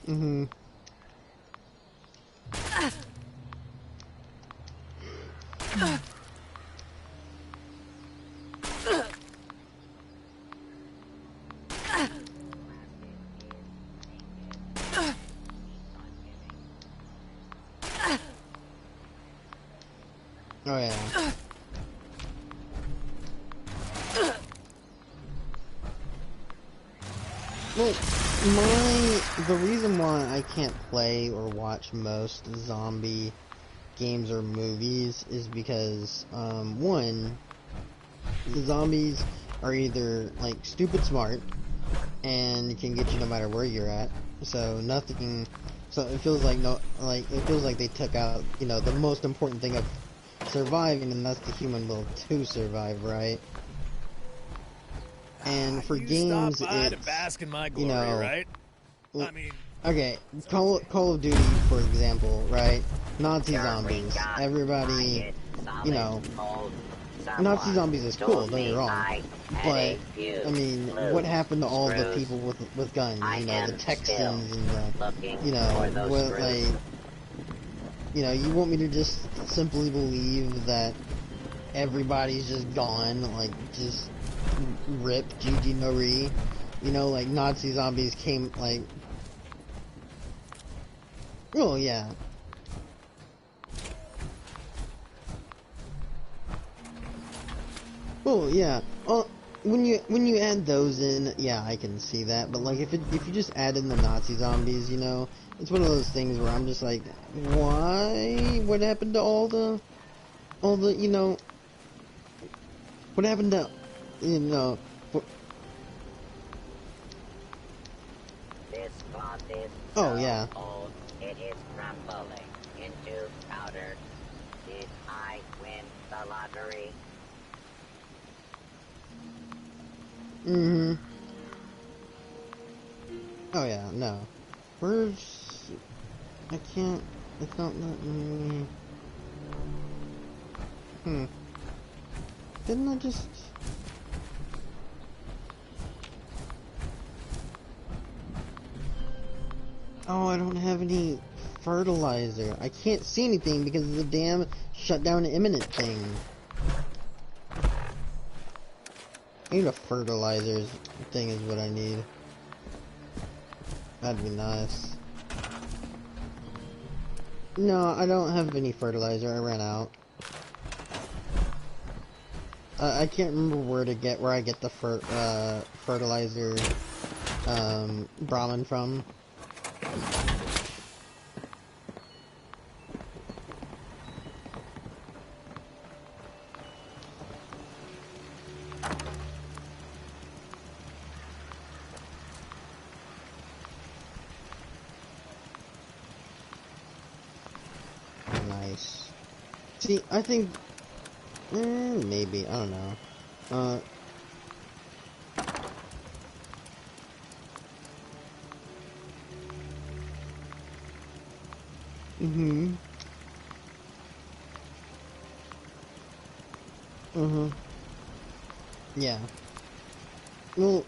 S1: Mm-hmm. Oh yeah. Well, the reason why I can't play or watch most zombie games or movies is because, one, the zombies are either, like, stupid smart and can get you no matter where you're at, so it feels like it feels like they took out, you know, the most important thing of surviving, and that's the human will to survive, right? And for games,
S8: stop by
S1: it's,
S8: to bask in my
S1: you
S8: glory,
S1: know,
S8: right? I mean,
S1: okay, Call of Duty, for example, right? Nazi zombies. Everybody, you know, Nazi zombies is cool, don't get me wrong. But, I mean, what happened to all the people with guns? You know, the Texans and the, you know, what, like, you know, you want me to just simply believe that everybody's just gone, like, just rip Gigi Marie? You know, like, Nazi zombies came, like... Oh, yeah. Oh, yeah. When you add those in, yeah, I can see that. But, like, if you just add in the Nazi zombies, you know, it's one of those things where I'm just like, why? What happened to all the, you know... What happened to, you know...
S5: This cloth is
S1: Oh, yeah.
S5: old, it is crumbling into powder. Did I win the lottery?
S1: Mm-hmm. Oh, yeah, no. Where's... I can't... It's not letting me... Didn't I just... Oh, I don't have any fertilizer. I can't see anything because of the damn shutdown imminent thing. I need a fertilizer thing is what I need. That'd be nice. No, I don't have any fertilizer. I ran out. I can't remember where I get the fertilizer Brahmin from. Nice. See, I think maybe, I don't know. Yeah. Well,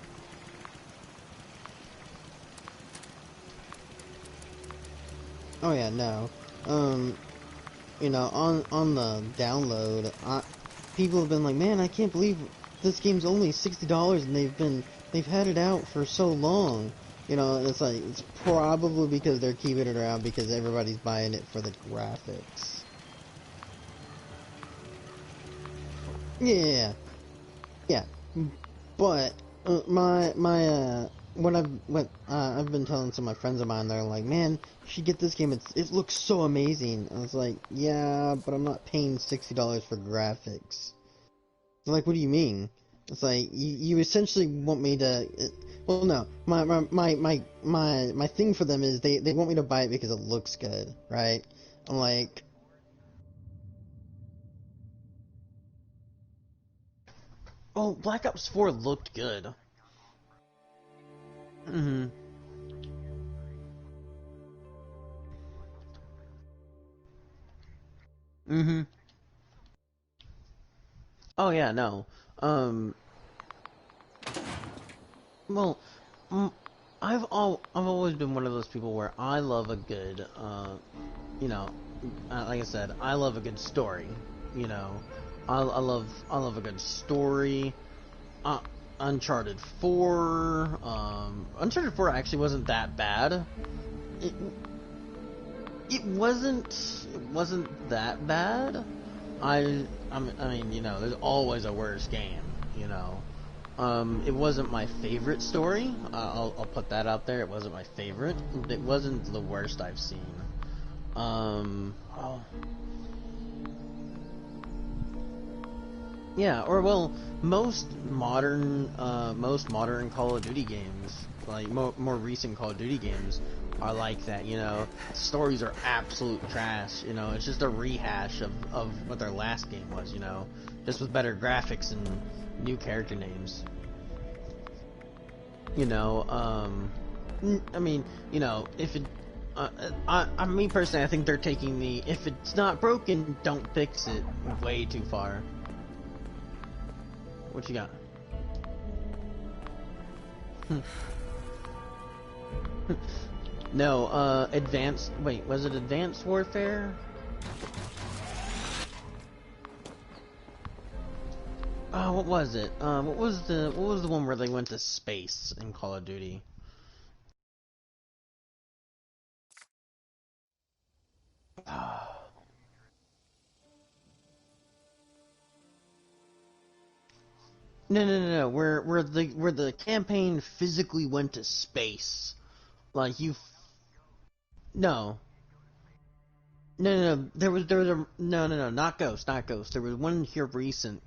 S1: oh yeah, no. You know, on the download, people have been like, man, I can't believe this game's only $60 and they've had it out for so long. You know, it's like, it's probably because they're keeping it around because everybody's buying it for the graphics. Yeah. But, I've been telling some of my friends of mine, they're like, man, you should get this game. It looks so amazing. I was like, yeah, but I'm not paying $60 for graphics. They're like, what do you mean? It's like you essentially want me to. Well, no, my thing for them is they want me to buy it because it looks good, right? I'm like. Oh, Black Ops 4 looked good. Mm-hmm. Mm-hmm. Oh yeah, no. Well, mm, I've always been one of those people where I love a good, you know, like I said, I love a good story. You know, I love a good story. Uh, Uncharted 4, Uncharted 4 actually wasn't that bad. It, it wasn't that bad. I mean, you know, there's always a worse game, you know. It wasn't my favorite story. I'll put that out there. It wasn't my favorite. It wasn't the worst I've seen. Oh. Yeah, or well, most modern Call of Duty games, like more recent Call of Duty games, are like that. You know, stories are absolute trash. You know, it's just a rehash of what their last game was. You know, just with better graphics and new character names. You know, I mean, you know, if it, me personally, I think they're taking the if it's not broken, don't fix it way too far. What you got? No, advanced. Wait, was it Advanced Warfare? Oh, what was it? What was the one where they went to space in Call of Duty? No. Where the campaign physically went to space, like you. No. No. There was a no. Not Ghost. There was one here recent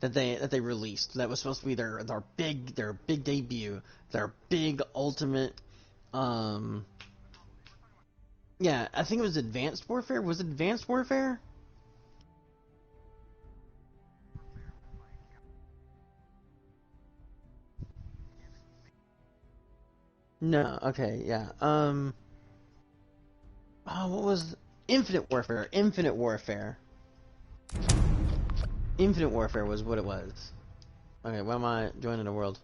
S1: that they released that was supposed to be their big debut, their big ultimate. Um. Yeah, I think it was Advanced Warfare. Was it Advanced Warfare? No. Okay. Yeah. Oh, what was Infinite Warfare? Infinite Warfare was what it was. Okay, why am I joining the world?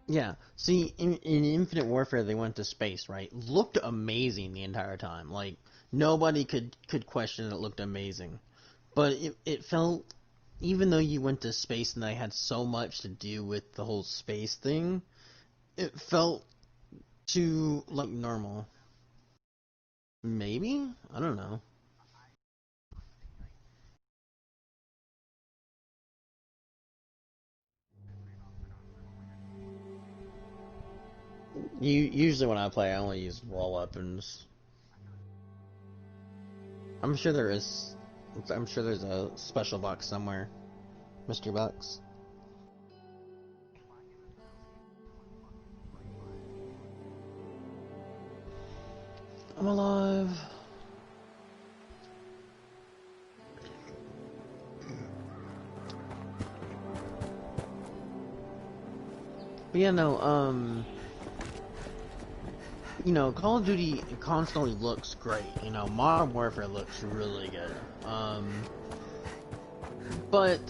S1: Yeah. See, in Infinite Warfare, they went to space, right? Looked amazing the entire time. Like nobody could question it looked amazing. But it felt, even though you went to space and they had so much to do with the whole space thing, it felt too like normal. Maybe? I don't know. Usually when I play, I only use wall weapons. I'm sure there is. I'm sure there's a special box somewhere. Mystery box. I'm alive. But yeah, no, you know, Call of Duty constantly looks great. You know, Modern Warfare looks really good. But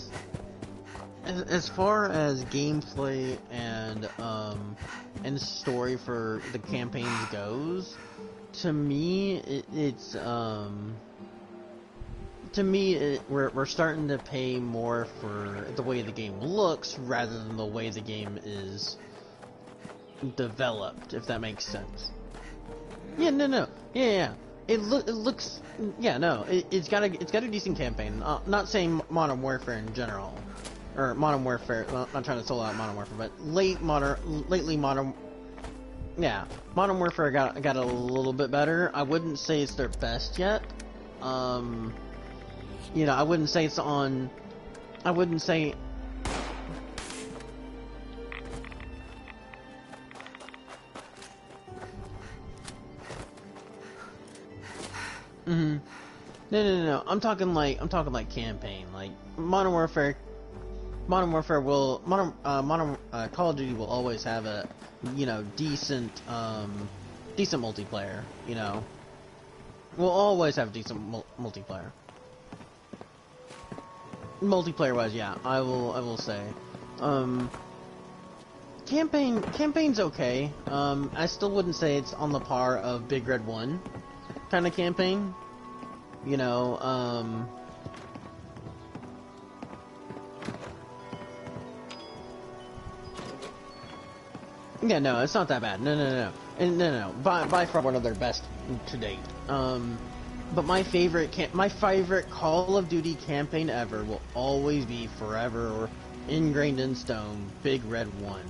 S1: as far as gameplay and story for the campaigns goes, to me, we're starting to pay more for the way the game looks rather than the way the game is developed, if that makes sense. Yeah, no. Yeah. It looks, yeah, no, it's got a decent campaign. Not saying Modern Warfare in general, or Modern Warfare. Well, not trying to solo out Modern Warfare, but lately Modern, yeah, Modern Warfare got a little bit better. I wouldn't say it's their best yet. You know, I wouldn't say it's on. I wouldn't say. Mm-hmm. No. I'm talking like campaign. Like Modern Warfare. Call of Duty will always have a, you know, decent multiplayer. You know, we'll always have decent multiplayer. Multiplayer wise, yeah, I will say. Campaign's okay. I still wouldn't say it's on the par of Big Red 1 kind of campaign. You know, yeah, no, it's not that bad. No. By far one of their best to date. But my favorite Call of Duty campaign ever will always be forever or ingrained in stone, Big Red 1.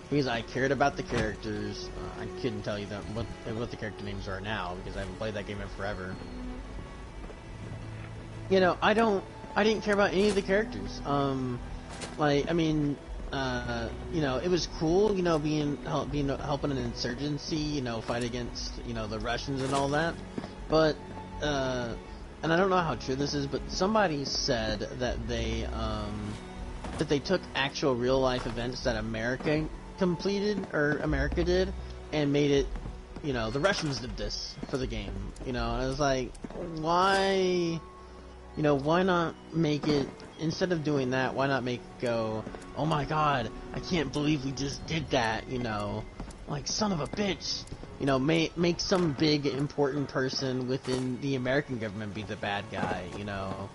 S1: Because I cared about the characters. I couldn't tell you what the character names are now because I haven't played that game in forever. You know, I didn't care about any of the characters. Like, I mean, you know, it was cool, you know, helping an insurgency, you know, fight against, you know, the Russians and all that. But, and I don't know how true this is, but somebody said that they took actual real life events that America completed, or America did, and made it, you know, the Russians did this for the game, you know, and I was like, why, you know, why not make it, instead of doing that, why not make it go, oh my god, I can't believe we just did that, you know, like, son of a bitch. You know, make some big important person within the American government be the bad guy. You know,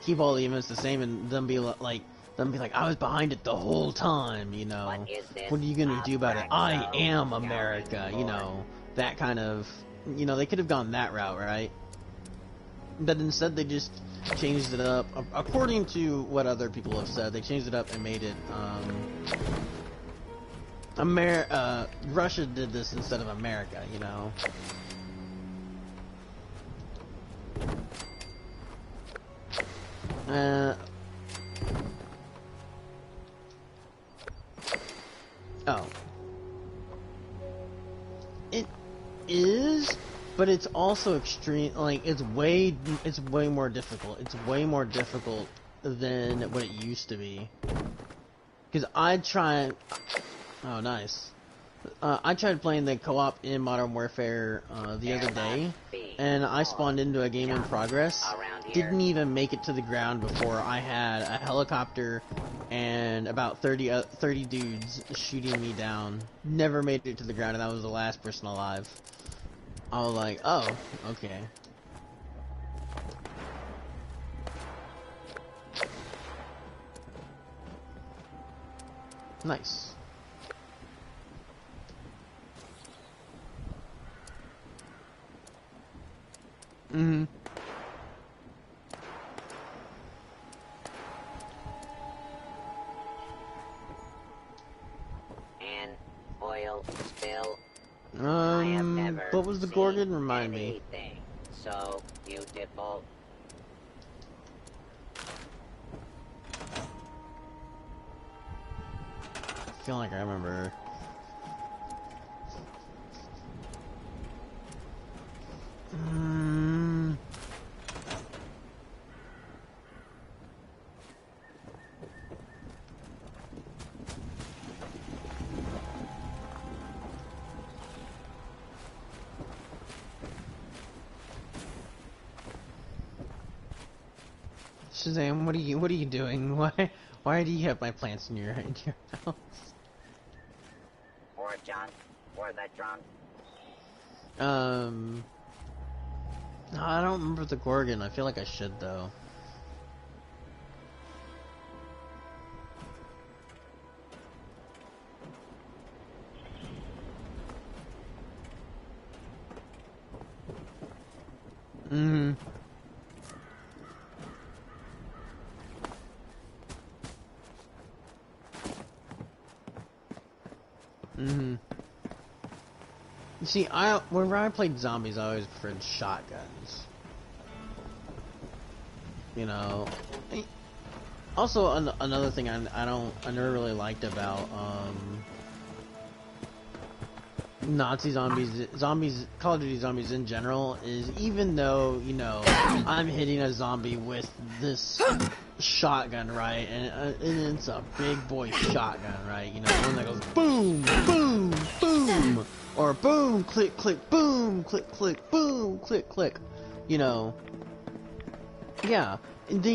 S1: keep all the events the same, and them be like, I was behind it the whole time. You know, what are you gonna do about it? I am America. You know, that kind of. You know, they could have gone that route, right? But instead, they just changed it up. According to what other people have said, they changed it up and made it. Russia did this instead of America, you know. Oh. It is, but it's also extreme, like, it's way more difficult. It's way more difficult than what it used to be. Because I tried... Oh, nice. I tried playing the co-op in Modern Warfare the other day, and I spawned into a game in progress. Didn't even make it to the ground before I had a helicopter and about 30 dudes shooting me down. Never made it to the ground, and I was the last person alive. I was like, oh, okay. Nice. Mm-hmm.
S5: An oil spill. I have never
S1: what was the Gorgon? Remind me.
S5: anything so beautiful.
S1: I feel like I remember. Shazam, what are you doing? Why do you have my plants in your house?
S5: Or John, or the drunk.
S1: No, I don't remember the Gorgon. I feel like I should though. See, whenever I played zombies, I always preferred shotguns. You know. Also, another thing I never really liked about Nazi zombies, Call of Duty zombies in general, is even though, you know, I'm hitting a zombie with this shotgun, right, and it's a big boy shotgun, right, you know, one that goes boom, boom, boom, or boom, click, click, boom, click, click, boom, click, click, you know, yeah, and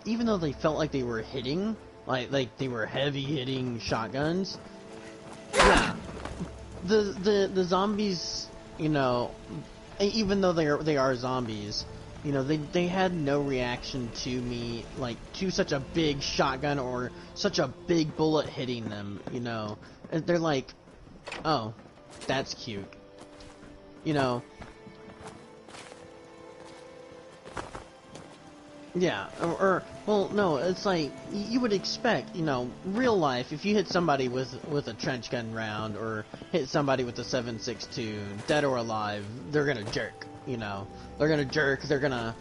S1: even though they felt like they were hitting, like they were heavy hitting shotguns, yeah. The zombies, you know, even though they are zombies, you know, they had no reaction to me, like, to such a big shotgun or such a big bullet hitting them, you know. And they're like, oh, that's cute. You know. Yeah, well, no, it's like, you would expect, you know, real life, if you hit somebody with a trench gun round, or hit somebody with a 7.62, dead or alive, they're gonna jerk, you know. They're gonna jerk, they're gonna...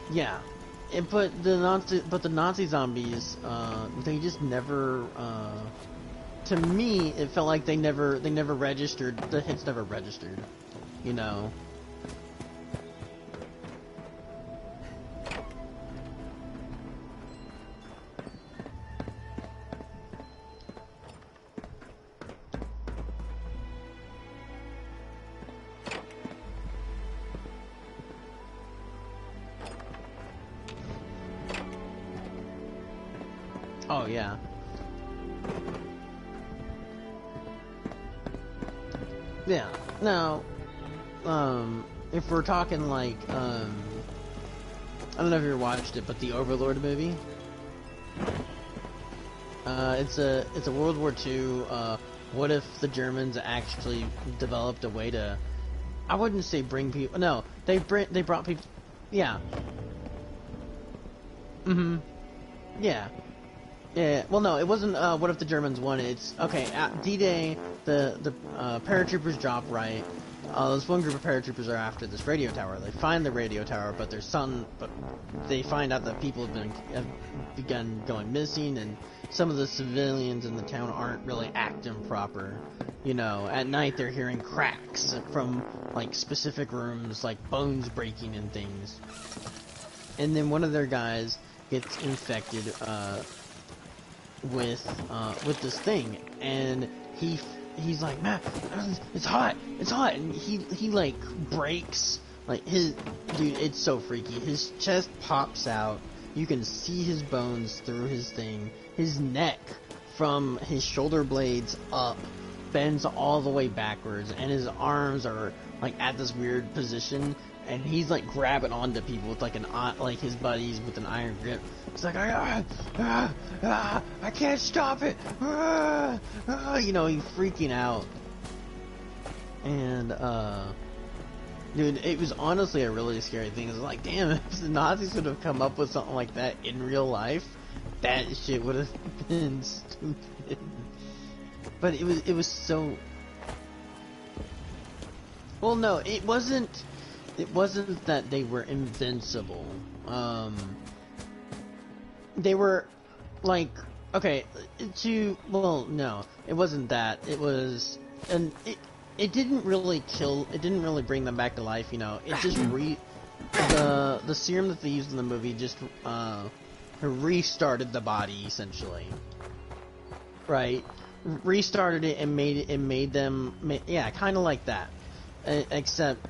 S1: Yeah. But the Nazi zombies, they just never, to me, it felt like they never registered, the hits never registered, you know. Oh, yeah. Yeah. Now, if we're talking like, I don't know if you ever watched it, but the Overlord movie. It's a World War II, what if the Germans actually developed a way to, I wouldn't say bring people, no, they brought people, yeah. Yeah. Yeah, well, no, it wasn't, what if the Germans won? It's, okay, at D-Day, the paratroopers drop, right? This one group of paratroopers are after this radio tower. They find the radio tower, but they find out that people have begun going missing, and some of the civilians in the town aren't really acting proper. You know, at night they're hearing cracks from, like, specific rooms, like bones breaking and things. And then one of their guys gets infected, with this thing, and he's like, man, it's hot, and he like breaks, like, his, dude, it's so freaky, his chest pops out, you can see his bones through his thing, his neck from his shoulder blades up bends all the way backwards, and his arms are like at this weird position, and he's like grabbing onto people with like his buddies with an iron grip. It's like, I can't stop it. You know, he's freaking out. And dude, it was honestly a really scary thing. It's like, damn, if the Nazis would have come up with something like that in real life, that shit would have been stupid. But it was so. Well, no, it wasn't. It wasn't that they were invincible. They were, like, okay, well, no, it wasn't that. It was, and it didn't really bring them back to life, you know. It just the serum that they used in the movie just, restarted the body, essentially. Right? Restarted it and made them, yeah, kind of like that. Except,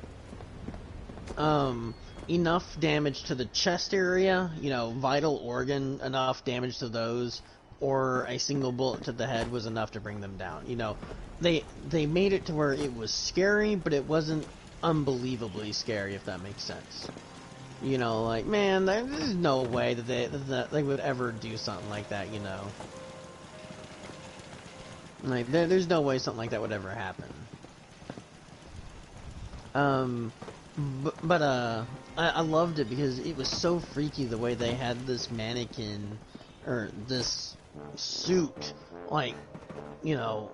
S1: enough damage to the chest area, you know, vital organ, enough damage to those, or a single bullet to the head was enough to bring them down. You know, they made it to where it was scary, but it wasn't unbelievably scary, if that makes sense. You know, like, man, there's no way that they would ever do something like that, you know. Like, there's no way something like that would ever happen. But I loved it because it was so freaky the way they had this mannequin, or this suit, like, you know,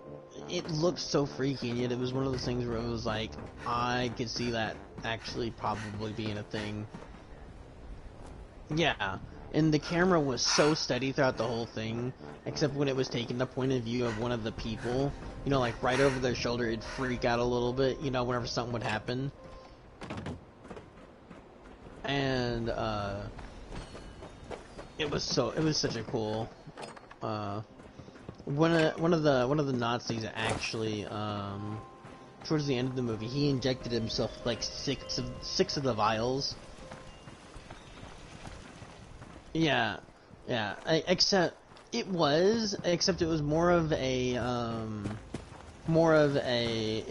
S1: it looked so freaky, and yet it was one of those things where it was like, I could see that actually probably being a thing. Yeah, and the camera was so steady throughout the whole thing, except when it was taking the point of view of one of the people, you know, like right over their shoulder, it'd freak out a little bit, you know, whenever something would happen. And, it was such a cool, one of the Nazis actually, towards the end of the movie, he injected himself with like six of the vials. Yeah, yeah. Except it was more of a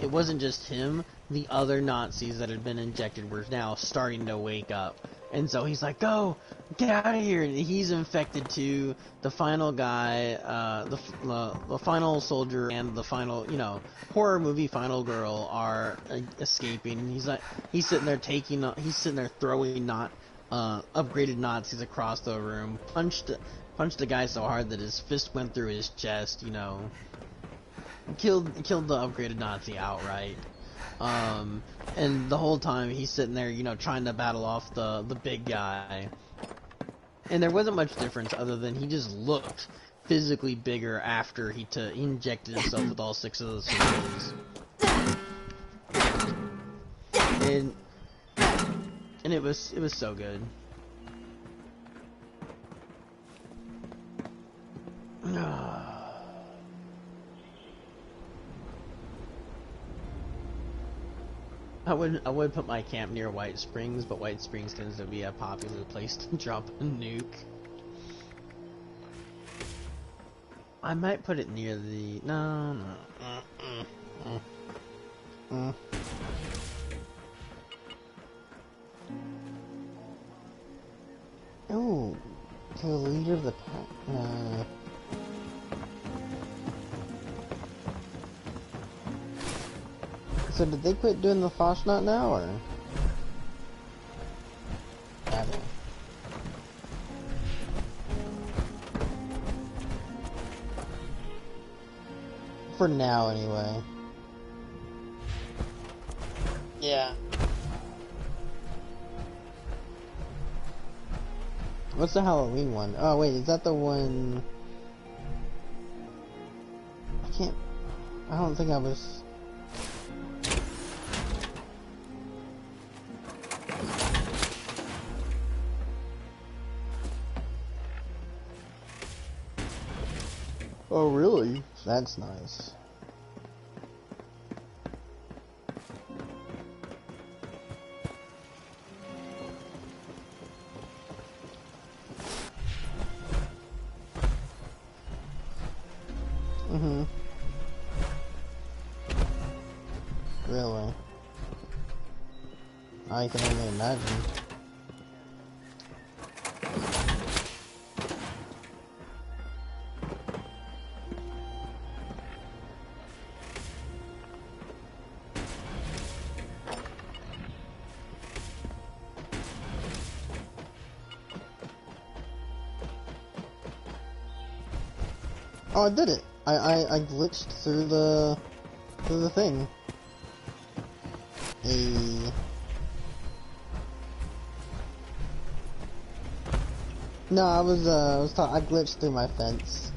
S1: it wasn't just him. The other Nazis that had been injected were now starting to wake up, and so he's like, "Go, get out of here!" And he's infected too. The final guy, the final soldier, and the final, you know, horror movie final girl are escaping. He's sitting there throwing upgraded Nazis across the room. Punched the guy so hard that his fist went through his chest. You know. Killed the upgraded Nazi outright. And the whole time he's sitting there, you know, trying to battle off the big guy. And there wasn't much difference other than he just looked physically bigger after he injected himself with all 6 of those syringes. And it was so good. I would put my camp near White Springs, but White Springs tends to be a popular place to drop a nuke. I might put it near the no. Oh, to the leader of the pack. So did they quit doing the Foshnot now, or? Got it. For now, anyway. Yeah. What's the Halloween one? Oh wait, is that the one? I don't think I was... Oh, really? That's nice. Really? I can only imagine. Oh, I did it! I glitched through the thing. No, I glitched through my fence.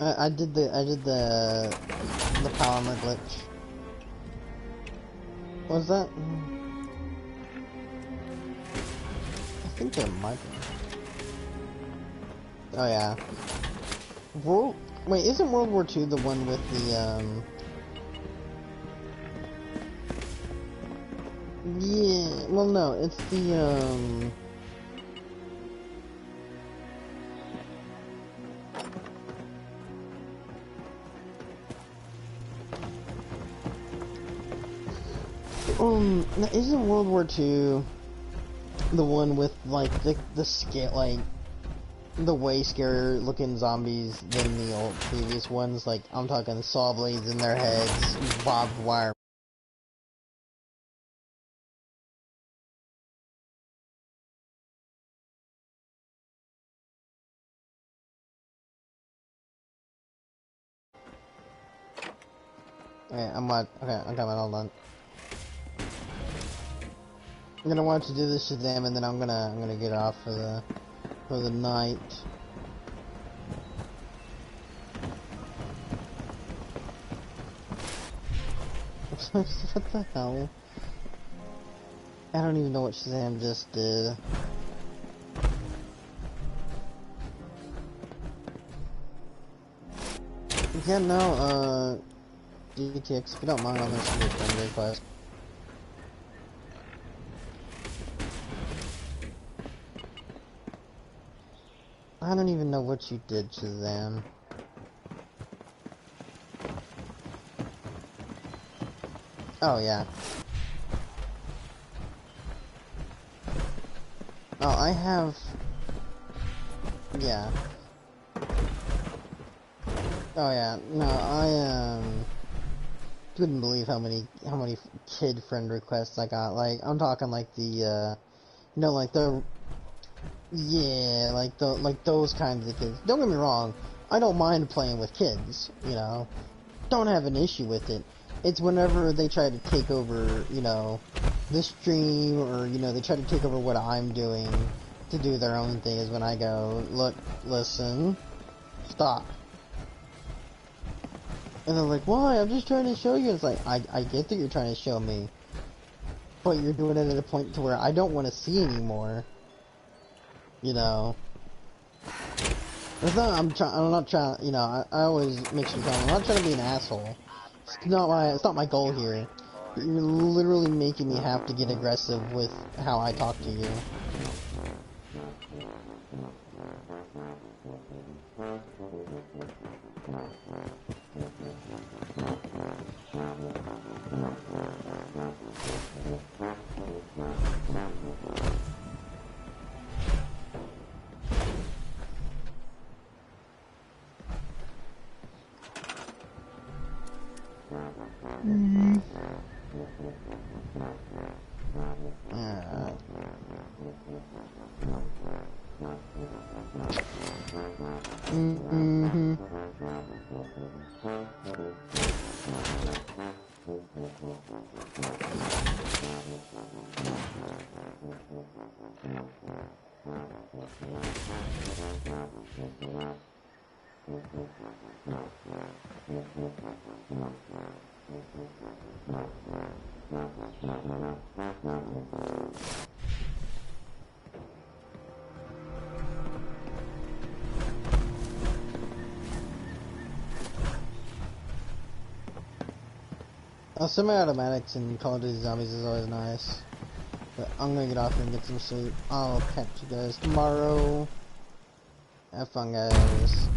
S1: I did the polymer glitch. What was that? I think there might be. Oh yeah. Wait, isn't World War II the one with the yeah, well no, it's the isn't World War II the one with like the scale, like the way scarier looking zombies than the old previous ones? Like I'm talking saw blades in their heads, barbed wire Okay, I'm coming, hold on. I'm gonna want to do this Shazam, and then I'm gonna get off for the night. What the hell? I don't even know what Shazam just did. Yeah, no, GTX, if you don't mind, I'm gonna send you a friend request. I don't even know what you did, Shazam. Oh, yeah. Oh, I have... Yeah. Oh, yeah. No, I, couldn't believe how many kid friend requests I got. Like, I'm talking like the, you know, like the... Yeah, like those kinds of kids. Don't get me wrong, I don't mind playing with kids, you know. Don't have an issue with it. It's whenever they try to take over, you know, the stream, or, you know, they try to take over what I'm doing to do their own thing, is when I go, look, listen, stop. And they're like, why? I'm just trying to show you. It's like, I get that you're trying to show me, but you're doing it at a point to where I don't want to see anymore. You know, it's not, I'm not trying, you know, I always make sure I'm not trying to be an asshole. It's not my goal here. You're literally making me have to get aggressive with how I talk to you. Semi-automatics in Call of Duty Zombies is always nice. But I'm gonna get off and get some sleep. I'll catch you guys tomorrow. Have fun, guys.